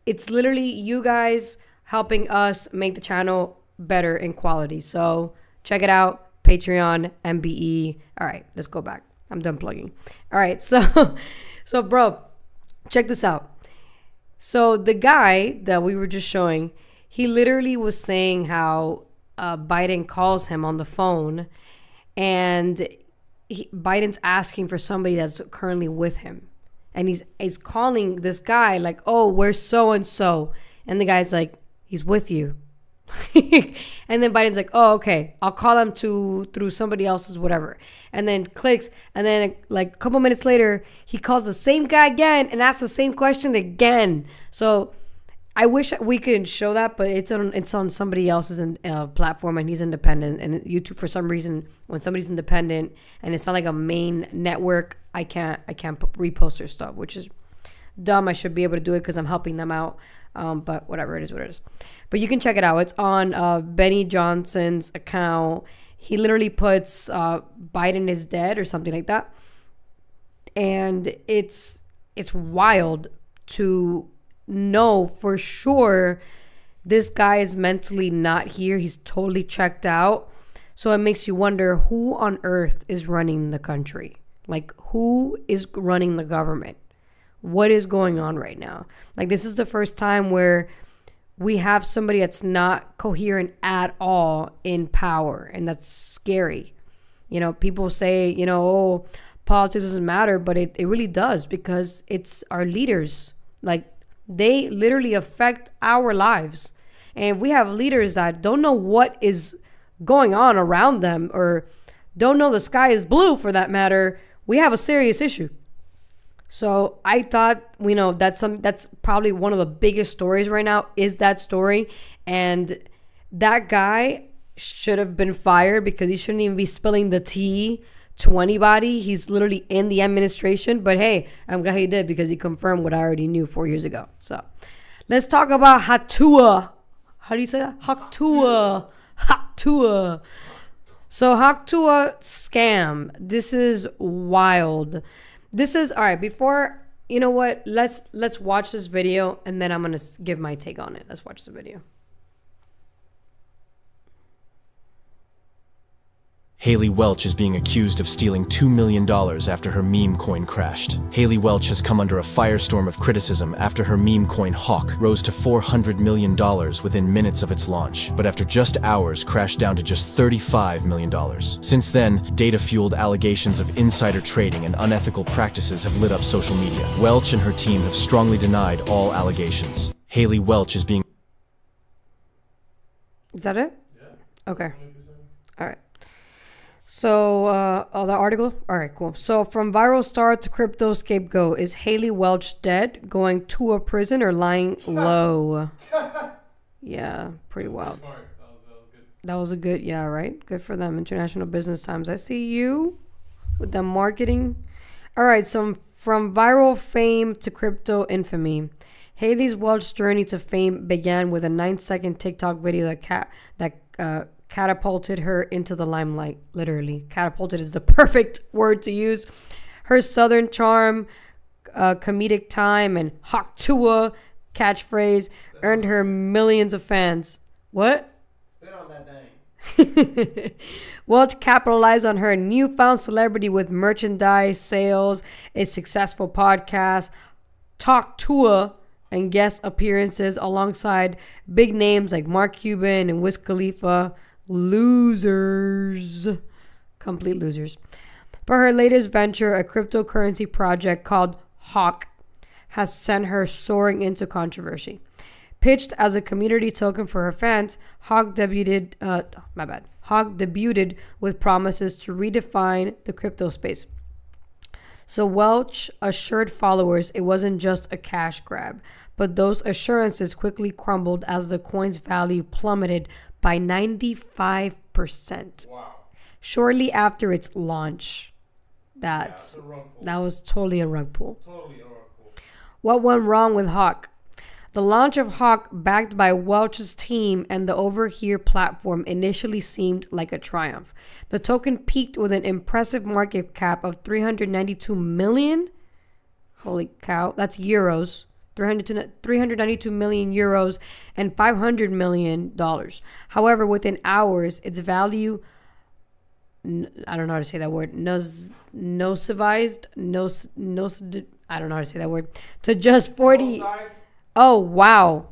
it's literally you guys helping us make the channel better in quality. So check it out. Patreon, MBE. All right, let's go back. I'm done plugging. All right, so bro, check this out. So the guy that we were just showing, he literally was saying how Biden calls him on the phone, and Biden's asking for somebody that's currently with him, and he's calling this guy like, oh, where's so and so, and the guy's like, he's with you. And then Biden's like, oh, okay, I'll call him through somebody else's whatever, and then clicks, and then like a couple minutes later he calls the same guy again and asks the same question again. So I wish we could show that, but it's on somebody else's platform, and he's independent. And YouTube, for some reason, when somebody's independent and it's not like a main network, I can't repost their stuff, which is dumb. I should be able to do it because I'm helping them out. But whatever, it is what it is. But you can check it out. It's on Benny Johnson's account. He literally puts Biden is dead or something like that. And it's wild to know for sure this guy is mentally not here. He's totally checked out. So it makes you wonder who on earth is running the country. Like, who is running the government? What is going on right now? Like, this is the first time where we have somebody that's not coherent at all in power, and that's scary. You know, people say, you know, oh, politics doesn't matter, but it really does, because it's our leaders. Like, they literally affect our lives. And we have leaders that don't know what is going on around them, or don't know the sky is blue for that matter. We have a serious issue. So I thought, you know, that's probably one of the biggest stories right now is that story. And that guy should have been fired because he shouldn't even be spilling the tea to anybody. He's literally in the administration. But hey, I'm glad he did because he confirmed what I already knew 4 years ago. So let's talk about Hatua. How do you say that? Hatua. So Hatua scam. This is wild. This is all right. Before, you know what? Let's watch this video and then I'm gonna give my take on it. Let's watch the video. Haley Welch is being accused of stealing $2 million after her meme coin crashed. Haley Welch has come under a firestorm of criticism after her meme coin Hawk rose to $400 million within minutes of its launch, but after just hours crashed down to just $35 million. Since then, data-fueled allegations of insider trading and unethical practices have lit up social media. Welch and her team have strongly denied all allegations. Haley Welch is being... Is that it? Yeah. Okay. All right. So, the article? All right, cool. So, from viral star to crypto scapegoat, is Haley Welch dead, going to a prison, or lying low? Yeah, pretty wild. That was a good, yeah, right? Good for them. International Business Times. I see you with the marketing. All right, so from viral fame to crypto infamy. Haley Welch's journey to fame began with a 9-second TikTok video that catapulted her into the limelight. Literally, catapulted is the perfect word to use. Her Southern charm, comedic time, and Hawk Tuah catchphrase earned her millions of fans. What? Spit on that thing. Welch capitalized on her newfound celebrity with merchandise sales, a successful podcast, Talk Tuah, and guest appearances alongside big names like Mark Cuban and Wiz Khalifa. Losers. Complete losers. But her latest venture, a cryptocurrency project called Hawk, has sent her soaring into controversy. Pitched as a community token for her fans, Hawk debuted with promises to redefine the crypto space. So Welch assured followers it wasn't just a cash grab, but those assurances quickly crumbled as the coin's value plummeted by 95%. Wow. Shortly after its launch. That was totally a rug pull. Totally a rug pull. What went wrong with Hawk? The launch of Hawk, backed by Welch's team and the Overhear platform, initially seemed like a triumph. The token peaked with an impressive market cap of 392 million. Holy cow, that's euros. 392 million euros and $500 million. However, within hours, its value, I don't know how to say that word, nosivized, I don't know how to say that word, to just 40. Oh, wow.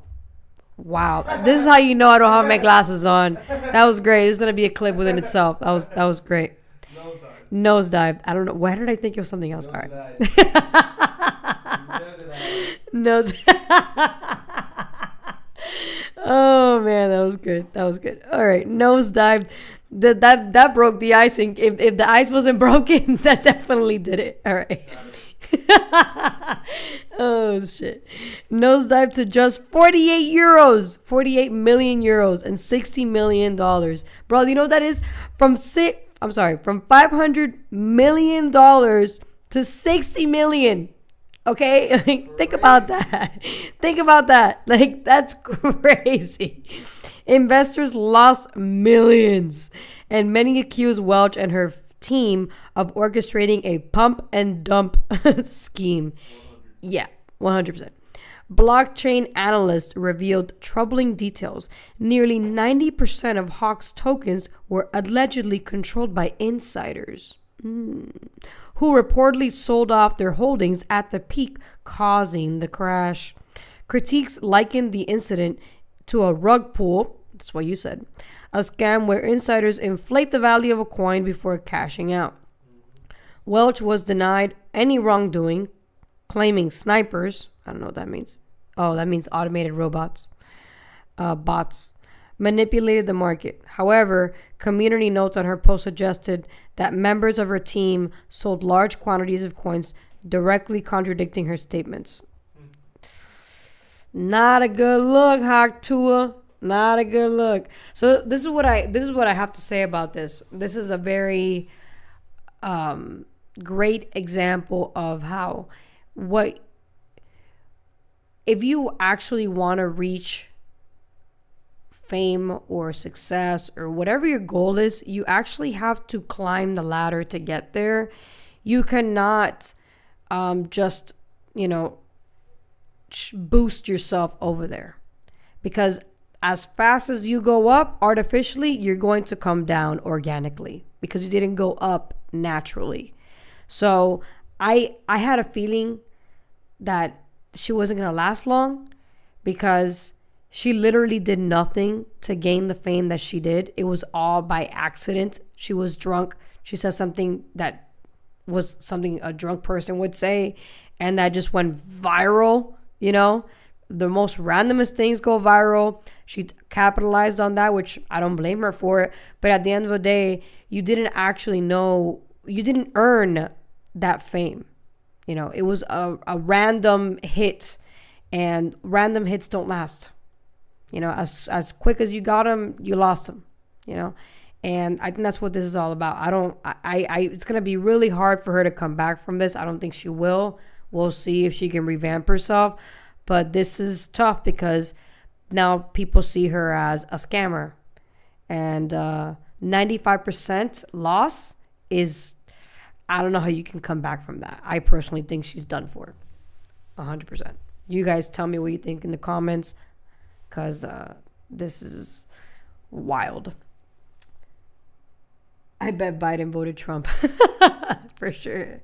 Wow. This is how you know I don't have my glasses on. That was great. This is going to be a clip within itself. That was great. Nosedived. I don't know. Why did I think of something else? All right. Nose. Oh, man. That was good. That was good. All right. Nosedived. That broke the icing. If the ice wasn't broken, that definitely did it. All right. Oh shit. Nosedive to just 48 million euros and $60 million. Bro, you know what that is? From $500 million to 60 million. Okay? Think about that. Think about that. Like, that's crazy. Investors lost millions, and many accused Welch and her team of orchestrating a pump and dump scheme. Yeah, 100%. Blockchain analysts revealed troubling details. Nearly 90% of Hawk's tokens were allegedly controlled by insiders, who reportedly sold off their holdings at the peak, causing the crash. Critiques likened the incident to a rug pull. That's what you said. A scam where insiders inflate the value of a coin before cashing out. Welch was denied any wrongdoing, claiming snipers, I don't know what that means. Oh, that means automated robots, bots, manipulated the market. However, community notes on her post suggested that members of her team sold large quantities of coins, directly contradicting her statements. Not a good look, Hawk Tuah. Not a good look. So this is what I have to say about this. This is a very great example of how if you actually want to reach fame or success or whatever your goal is, you actually have to climb the ladder to get there. You cannot just, boost yourself over there, because as fast as you go up artificially, you're going to come down organically because you didn't go up naturally. So I had a feeling that she wasn't going to last long, because she literally did nothing to gain the fame that she did. It was all by accident. She was drunk. She said something that was something a drunk person would say, and that just went viral. The most randomest things go viral. She capitalized on that, which I don't blame her for it. But at the end of the day, you didn't actually know, you didn't earn that fame. It was a random hit, and random hits don't last. As quick as you got them, you lost them, and I think that's what this is all about. It's going to be really hard for her to come back from this. I don't think she will. We'll see if she can revamp herself. But this is tough because now people see her as a scammer. And 95% loss is, I don't know how you can come back from that. I personally think she's done for 100%. You guys tell me what you think in the comments, because this is wild. I bet Biden voted Trump for sure.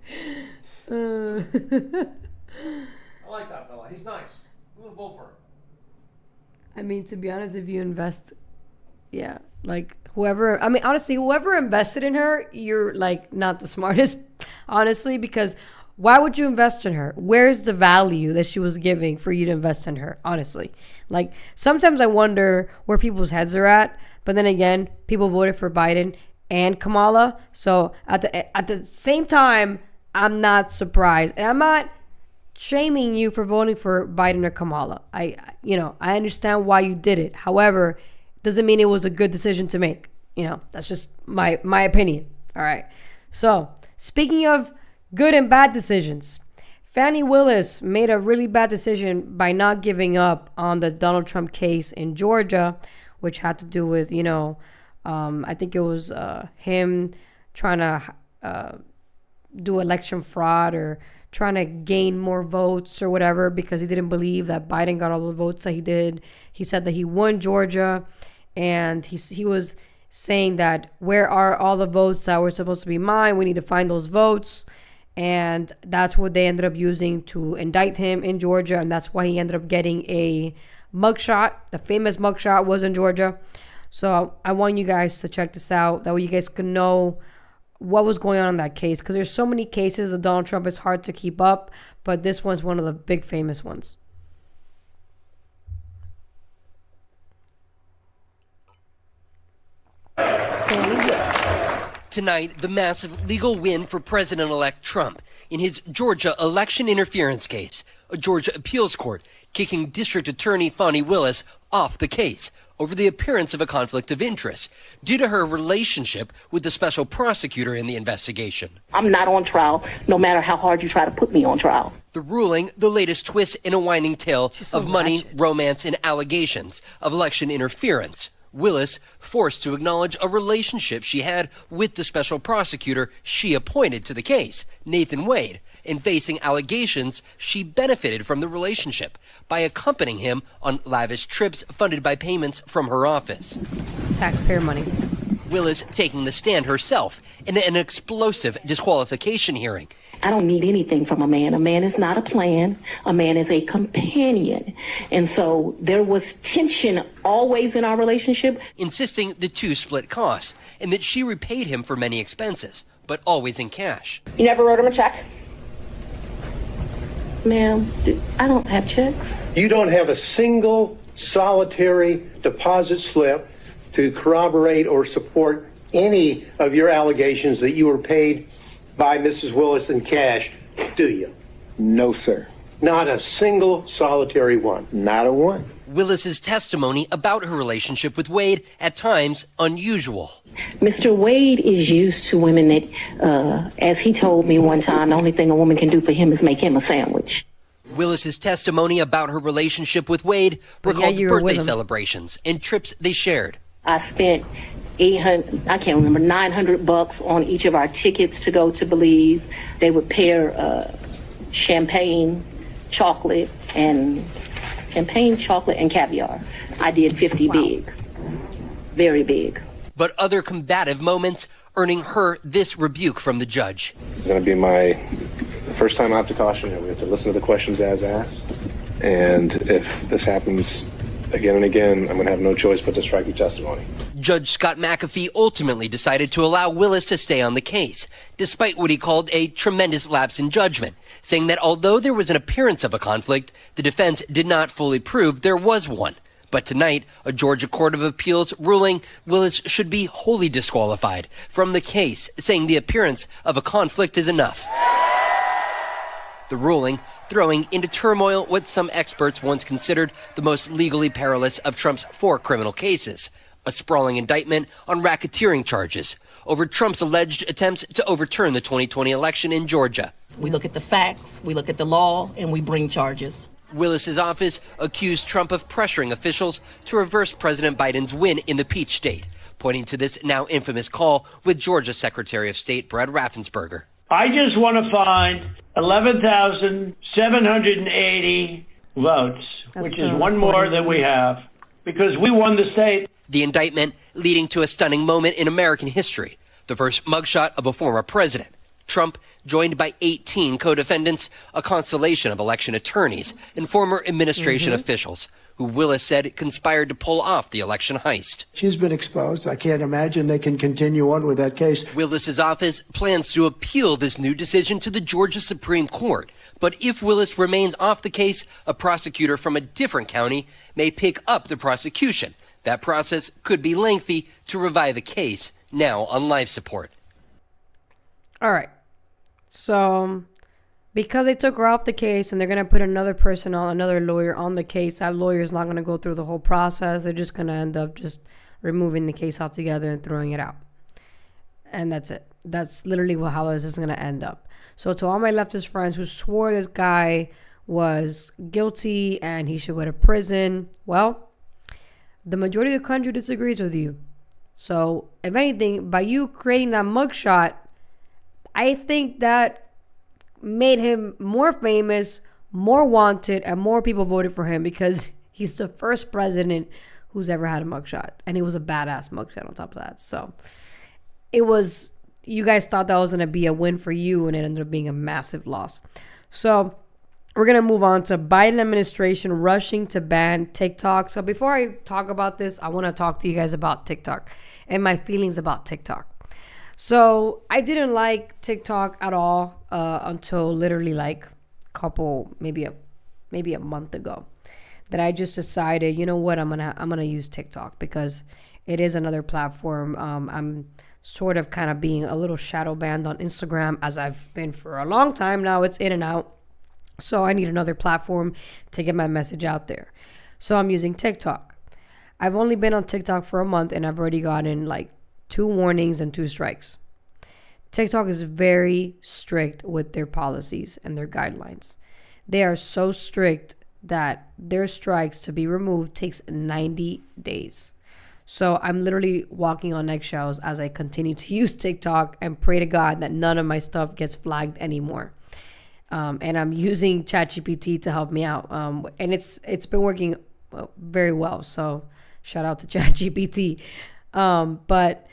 I like that fella. He's nice. I'm gonna vote for him. I mean, to be honest, if you invest, yeah, like whoever, I mean, honestly, whoever invested in her, you're like not the smartest, honestly, because why would you invest in her? Where's the value that she was giving for you to invest in her? Honestly, like sometimes I wonder where people's heads are at, but then again, people voted for Biden and Kamala. So at the same time, I'm not surprised, and I'm not shaming you for voting for Biden or Kamala. I understand why you did it. However, doesn't mean it was a good decision to make. That's just my opinion. All right. So speaking of good and bad decisions, Fani Willis made a really bad decision by not giving up on the Donald Trump case in Georgia, which had to do with, I think it was him trying to do election fraud or trying to gain more votes or whatever, because he didn't believe that Biden got all the votes that he did. He said that he won Georgia, and he was saying that, where are all the votes that were supposed to be mine? We need to find those votes. And that's what they ended up using to indict him in Georgia, and that's why he ended up getting a mugshot. The famous mugshot was in Georgia. So I want you guys to check this out. That way you guys can know what was going on in that case, because there's so many cases of Donald Trump, it's hard to keep up, but this one's one of the big famous ones. Tonight, the massive legal win for President-elect Trump in his Georgia election interference case. A Georgia appeals court kicking District Attorney Fani Willis off the case over the appearance of a conflict of interest due to her relationship with the special prosecutor in the investigation. I'm not on trial, no matter how hard you try to put me on trial. The ruling, the latest twist in a winding tale of money, romance, and allegations of election interference. Willis forced to acknowledge a relationship she had with the special prosecutor she appointed to the case, Nathan Wade, and facing allegations she benefited from the relationship by accompanying him on lavish trips funded by payments from her office. Taxpayer money. Willis taking the stand herself in an explosive disqualification hearing. I don't need anything from a man. A man is not a plan. A man is a companion. And so there was tension always in our relationship. Insisting the two split costs and that she repaid him for many expenses, but always in cash. You never wrote him a check? Ma'am, I don't have checks. You don't have a single solitary deposit slip to corroborate or support any of your allegations that you were paid by Mrs. Willis in cash, do you? No, sir. Not a single solitary one. Not a one. Willis's testimony about her relationship with Wade, at times unusual. Mr. Wade is used to women that, as he told me one time, the only thing a woman can do for him is make him a sandwich. Willis's testimony about her relationship with Wade recalled birthday celebrations and trips they shared. I spent $900 on each of our tickets to go to Belize. They would pair champagne, chocolate, and caviar. I did 50 big, very big. But other combative moments earning her this rebuke from the judge. It's going to be my first time out to caution. We have to listen to the questions as asked. And if this happens again and again, I'm going to have no choice but to strike your testimony. Judge Scott McAfee ultimately decided to allow Willis to stay on the case, despite what he called a tremendous lapse in judgment, saying that although there was an appearance of a conflict, the defense did not fully prove there was one. But tonight, a Georgia Court of Appeals ruling Willis should be wholly disqualified from the case, saying the appearance of a conflict is enough. The ruling throwing into turmoil what some experts once considered the most legally perilous of Trump's 4 criminal cases, a sprawling indictment on racketeering charges over Trump's alleged attempts to overturn the 2020 election in Georgia. We look at the facts, we look at the law, and we bring charges. Willis's office accused Trump of pressuring officials to reverse President Biden's win in the Peach State, pointing to this now infamous call with Georgia Secretary of State Brad Raffensperger. I just want to find 11,780 votes, which is one more than we have, because we won the state. The indictment leading to a stunning moment in American history, the first mugshot of a former president. Trump joined by 18 co-defendants, a constellation of election attorneys and former administration officials, who Willis said conspired to pull off the election heist. She's been exposed. I can't imagine they can continue on with that case. Willis's office plans to appeal this new decision to the Georgia Supreme Court. But if Willis remains off the case, a prosecutor from a different county may pick up the prosecution. That process could be lengthy to revive a case now on life support. All right. So, because they took her off the case and they're going to put another person on, another lawyer on the case, that lawyer is not going to go through the whole process. They're just going to end up just removing the case altogether and throwing it out. And that's it. That's literally how this is going to end up. So, to all my leftist friends who swore this guy was guilty and he should go to prison, well, the majority of the country disagrees with you. So, if anything, by you creating that mugshot, I think that made him more famous, more wanted, and more people voted for him because he's the first president who's ever had a mugshot. And he was a badass mugshot on top of that. So it was, you guys thought that was going to be a win for you, and it ended up being a massive loss. So we're going to move on to Biden administration rushing to ban TikTok. So before I talk about this, I want to talk to you guys about TikTok and my feelings about TikTok. So I didn't like TikTok at all until literally like maybe a month ago, that I just decided, you know what, I'm gonna use TikTok because it is another platform. I'm sort of kind of being a little shadow banned on Instagram, as I've been for a long time now. It's in and out, so I need another platform to get my message out there. So I'm using TikTok. I've only been on TikTok for a month and I've already gotten like 2 warnings and 2 strikes. TikTok is very strict with their policies and their guidelines. They are so strict that their strikes to be removed takes 90 days. So I'm literally walking on eggshells as I continue to use TikTok and pray to God that none of my stuff gets flagged anymore. And I'm using ChatGPT to help me out. And it's been working very well. So shout out to ChatGPT. But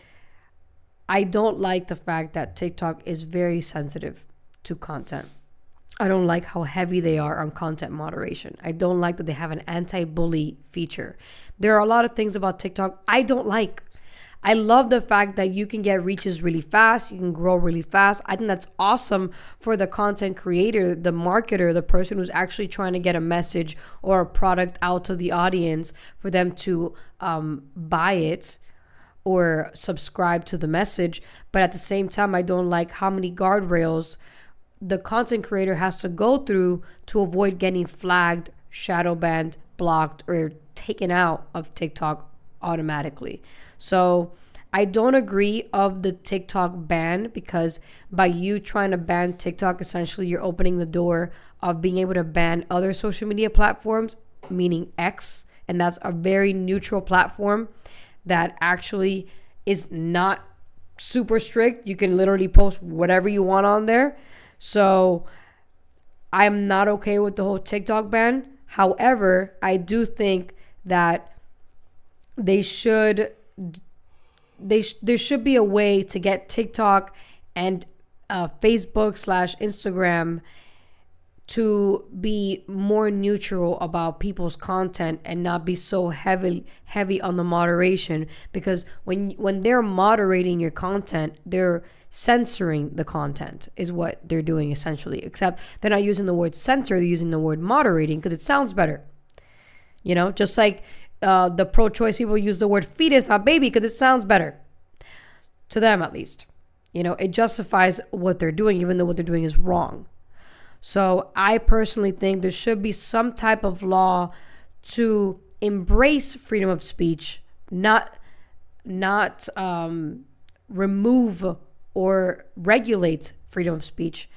I don't like the fact that TikTok is very sensitive to content. I don't like how heavy they are on content moderation. I don't like that they have an anti-bully feature. There are a lot of things about TikTok I don't like. I love the fact that you can get reaches really fast. You can grow really fast. I think that's awesome for the content creator, the marketer, the person who's actually trying to get a message or a product out to the audience for them to buy it or subscribe to the message. But at the same time, I don't like how many guardrails the content creator has to go through to avoid getting flagged, shadow banned, blocked, or taken out of TikTok automatically. So I don't agree of the TikTok ban, because by you trying to ban TikTok, essentially you're opening the door of being able to ban other social media platforms, meaning X, and that's a very neutral platform that actually is not super strict. You can literally post whatever you want on there. So I'm not okay with the whole TikTok ban. However, I do think that there should be a way to get TikTok and Facebook/Instagram to be more neutral about people's content and not be so heavy on the moderation, because when they're moderating your content, they're censoring the content is what they're doing essentially, except they're not using the word censor, they're using the word moderating because it sounds better. You know, just like the pro-choice people use the word fetus, not baby, because it sounds better to them, at least. You know, it justifies what they're doing, even though what they're doing is wrong. So I personally think there should be some type of law to embrace freedom of speech, not remove or regulate freedom of speech.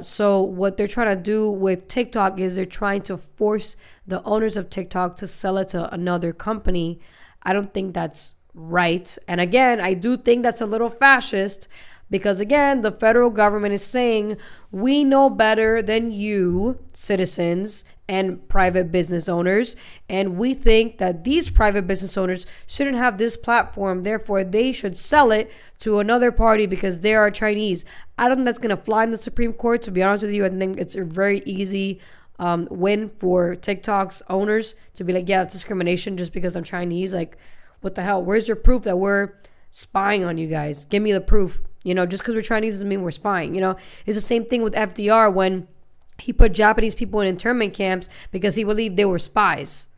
So what they're trying to do with TikTok is they're trying to force the owners of TikTok to sell it to another company. I don't think that's right. And again, I do think that's a little fascist because, again, the federal government is saying we know better than you, citizens and private business owners. And we think that these private business owners shouldn't have this platform. Therefore, they should sell it to another party because they are Chinese. I don't think that's going to fly in the Supreme Court, to be honest with you. I think it's a very easy win for TikTok's owners to be like, yeah, it's discrimination just because I'm Chinese. Like, what the hell? Where's your proof that we're spying on you guys? Give me the proof. You know, just because we're Chinese doesn't mean we're spying. You know, it's the same thing with FDR when he put Japanese people in internment camps because he believed they were spies.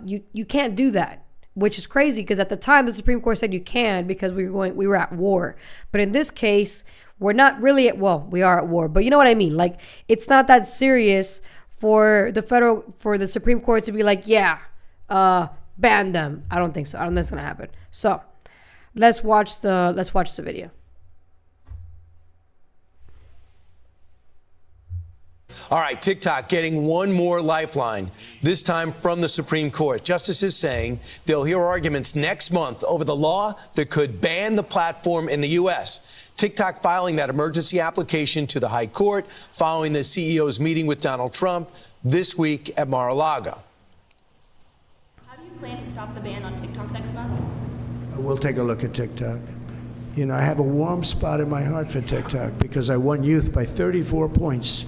You can't do that, which is crazy because at the time the Supreme Court said you can because we were at war. But in this case, we're not really at, well, we are at war, but you know what I mean? Like, it's not that serious for the Supreme Court to be like, yeah, ban them. I don't think so. I don't think that's gonna happen. So let's watch the video. All right, TikTok getting one more lifeline, this time from the Supreme Court. Justices saying they'll hear arguments next month over the law that could ban the platform in the U.S. TikTok filing that emergency application to the High Court following the CEO's meeting with Donald Trump this week at Mar-a-Lago. How do you plan to stop the ban on TikTok next month? We'll take a look at TikTok. You know, I have a warm spot in my heart for TikTok because I won youth by 34 points.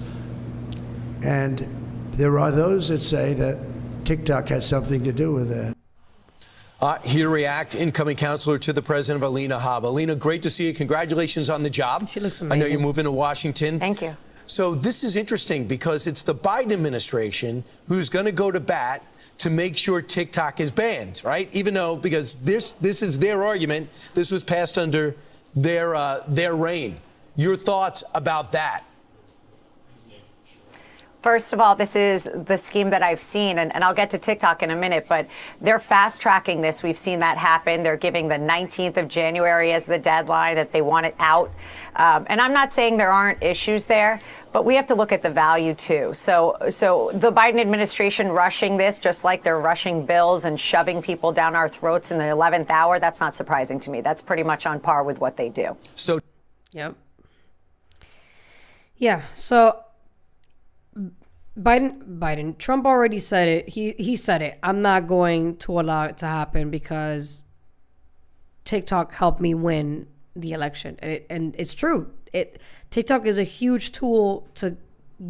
And there are those that say that TikTok had something to do with that. Here to react, incoming counselor to the president, Alina Habba. Alina, great to see you. Congratulations on the job. She looks amazing. I know you're moving to Washington. Thank you. So this is interesting because it's the Biden administration who's going to go to bat to make sure TikTok is banned, right? Even though, because this is their argument, this was passed under their reign. Your thoughts about that? First of all, this is the scheme that I've seen, and I'll get to TikTok in a minute, but they're fast-tracking this. We've seen that happen. They're giving the 19th of January as the deadline that they want it out. And I'm not saying there aren't issues there, but we have to look at the value, too. So the Biden administration rushing this, just like they're rushing bills and shoving people down our throats in the 11th hour, that's not surprising to me. That's pretty much on par with what they do. So, yep. Yeah, so Trump already said it. He said it. I'm not going to allow it to happen because TikTok helped me win the election. And it's true. TikTok is a huge tool to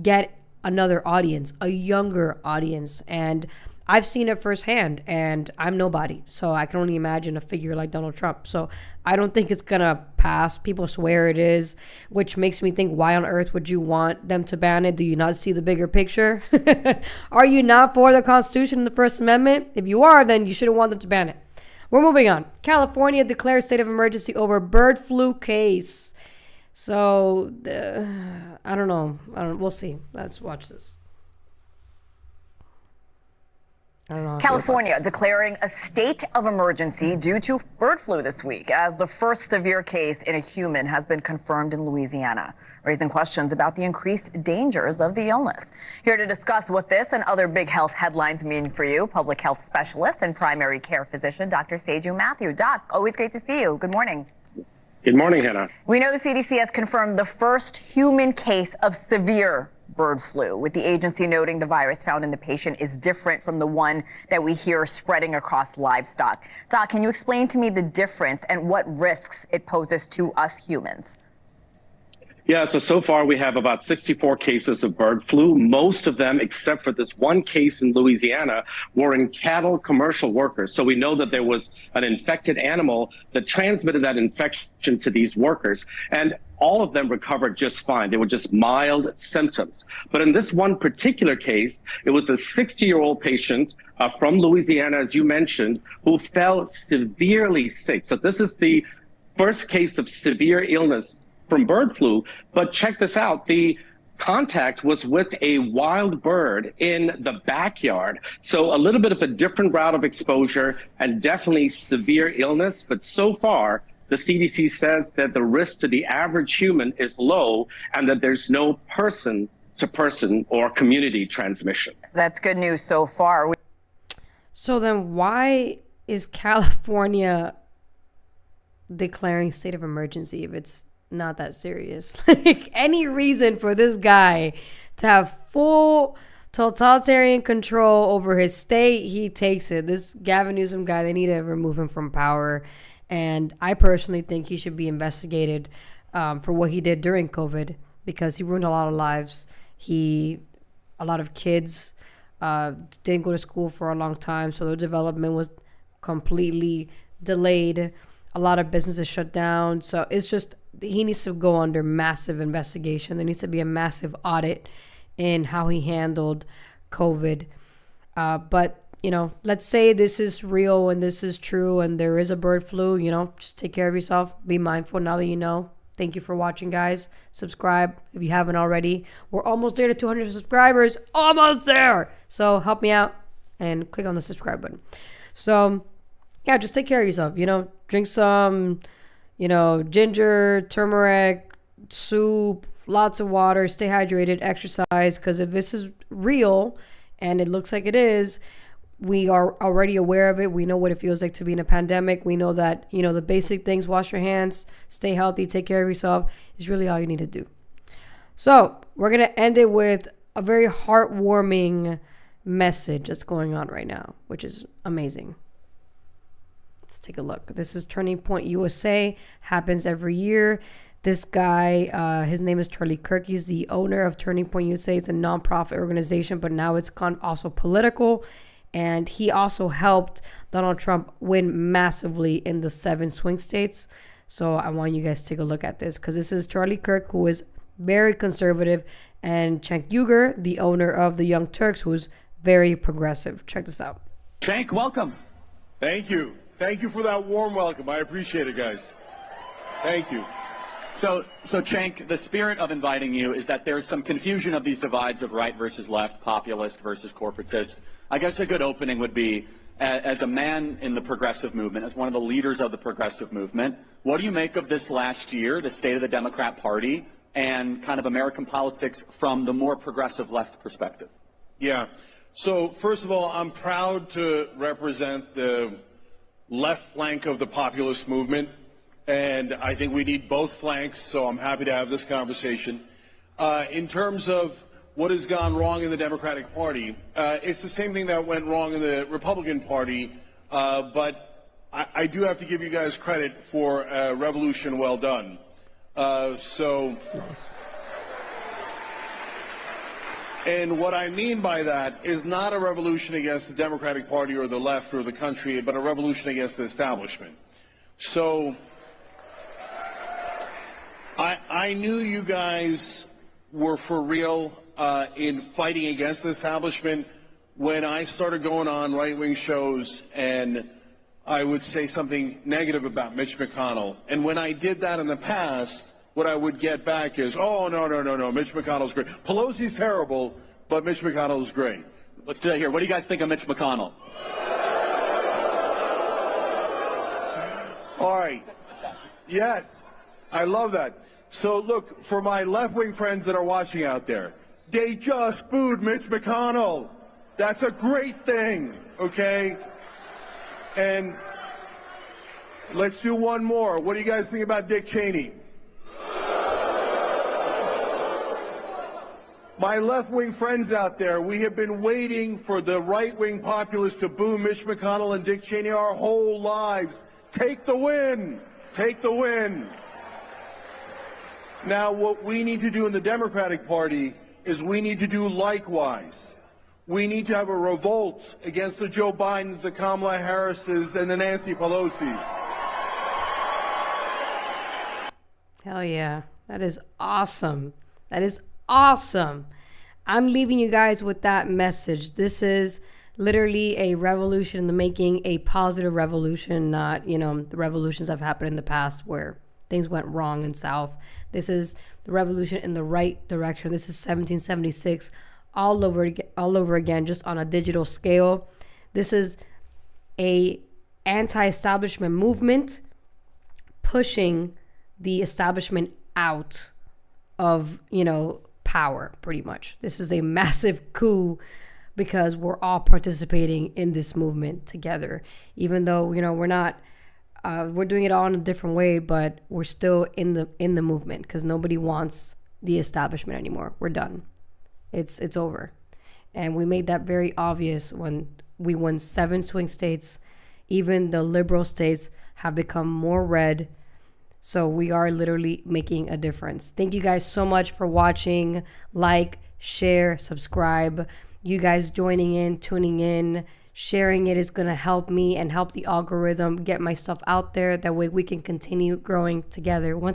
get another audience, a younger audience. And I've seen it firsthand, and I'm nobody. So I can only imagine a figure like Donald Trump. So I don't think it's going to pass. People swear it is, which makes me think, why on earth would you want them to ban it? Do you not see the bigger picture? Are you not for the Constitution and the First Amendment? If you are, then you shouldn't want them to ban it. We're moving on. California declares state of emergency over bird flu case. So, I don't know. We'll see. Let's watch this. California declaring a state of emergency due to bird flu this week as the first severe case in a human has been confirmed in Louisiana, raising questions about the increased dangers of the illness. Here to discuss what this and other big health headlines mean for you, public health specialist and primary care physician, Dr. Seju Matthew. Doc, always great to see you. Good morning. Good morning, Hannah. We know the CDC has confirmed the first human case of severe bird flu, with the agency noting the virus found in the patient is different from the one that we hear spreading across livestock. Doc, can you explain to me the difference and what risks it poses to us humans? Yeah, so far we have about 64 cases of bird flu. Most of them, except for this one case in Louisiana, were in cattle commercial workers. So we know that there was an infected animal that transmitted that infection to these workers. And all of them recovered just fine. They were just mild symptoms. But in this one particular case, it was a 60-year-old patient from Louisiana, as you mentioned, who fell severely sick. So this is the first case of severe illness from bird flu. But check this out. The contact was with a wild bird in the backyard. So a little bit of a different route of exposure and definitely severe illness. But so far, the CDC says that the risk to the average human is low and that there's no person-to-person or community transmission. That's good news so far. So then why is California declaring state of emergency if it's not that serious? Like, any reason for this guy to have full totalitarian control over his state, he takes it. This Gavin Newsom guy, they need to remove him from power. And I personally think he should be investigated for what he did during COVID, because he ruined a lot of lives. A lot of kids didn't go to school for a long time, so their development was completely delayed. A lot of businesses shut down. So it's just, he needs to go under massive investigation. There needs to be a massive audit in how he handled COVID. But, you know, let's say this is real and this is true and there is a bird flu, you know, just take care of yourself. Be mindful now that you know. Thank you for watching, guys. Subscribe if you haven't already. We're almost there to 200 subscribers. Almost there. So help me out and click on the subscribe button. So, yeah, just take care of yourself. You know, drink some, you know, ginger, turmeric, soup, lots of water, stay hydrated, exercise, because if this is real, and it looks like it is, we are already aware of it. We know what it feels like to be in a pandemic. We know that, you know, the basic things, wash your hands, stay healthy, take care of yourself, is really all you need to do. So we're going to end it with a very heartwarming message that's going on right now, which is amazing. Let's take a look. This is Turning Point USA. Happens every year. This guy, his name is Charlie Kirk. He's the owner of Turning Point USA. It's a nonprofit organization, but now it's also political. And he also helped Donald Trump win massively in the 7 swing states. So I want you guys to take a look at this, because this is Charlie Kirk, who is very conservative, and Cenk Uygur, the owner of the Young Turks, who's very progressive. Check this out. Cenk, welcome. Thank you. Thank you for that warm welcome. I appreciate it, guys. Thank you. So Cenk, the spirit of inviting you is that there's some confusion of these divides of right versus left, populist versus corporatist. I guess a good opening would be, as a man in the progressive movement, as one of the leaders of the progressive movement, what do you make of this last year, the state of the Democrat Party, and kind of American politics from the more progressive left perspective? Yeah. So first of all, I'm proud to represent the left flank of the populist movement. And I think we need both flanks, so I'm happy to have this conversation. In terms of what has gone wrong in the Democratic Party, it's the same thing that went wrong in the Republican Party, but I do have to give you guys credit for a revolution well done. Nice. And what I mean by that is not a revolution against the Democratic Party or the left or the country, but a revolution against the establishment. So I knew you guys were for real in fighting against the establishment when I started going on right-wing shows and I would say something negative about Mitch McConnell. And when I did that in the past, what I would get back is, oh, no, Mitch McConnell's great. Pelosi's terrible, but Mitch McConnell's great. Let's do that here. What do you guys think of Mitch McConnell? All right. Yes, I love that. So look, for my left-wing friends that are watching out there, they just booed Mitch McConnell. That's a great thing, okay? And let's do one more. What do you guys think about Dick Cheney? My left-wing friends out there, we have been waiting for the right-wing populists to boo Mitch McConnell and Dick Cheney our whole lives. Take the win. Take the win. Now, what we need to do in the Democratic Party is we need to do likewise. We need to have a revolt against the Joe Bidens, the Kamala Harrises, and the Nancy Pelosi's. Hell yeah. That is awesome. That is awesome. I'm leaving you guys with that message. This is literally a revolution in the making, a positive revolution, not, you know, the revolutions that have happened in the past where things went wrong in South. This is the revolution in the right direction. This is 1776 all over again, just on a digital scale. This is a anti-establishment movement pushing the establishment out of, you know, power, pretty much. This is a massive coup because we're all participating in this movement together. Even though, we're not, we're doing it all in a different way, but we're still in the movement because nobody wants the establishment anymore. We're done. It's over. And we made that very obvious when we won 7 swing states. Even the liberal states have become more red. So we are literally making a difference. Thank you guys so much for watching. Like, share, subscribe. You guys joining in, tuning in, sharing it is going to help me and help the algorithm get my stuff out there. That way we can continue growing together.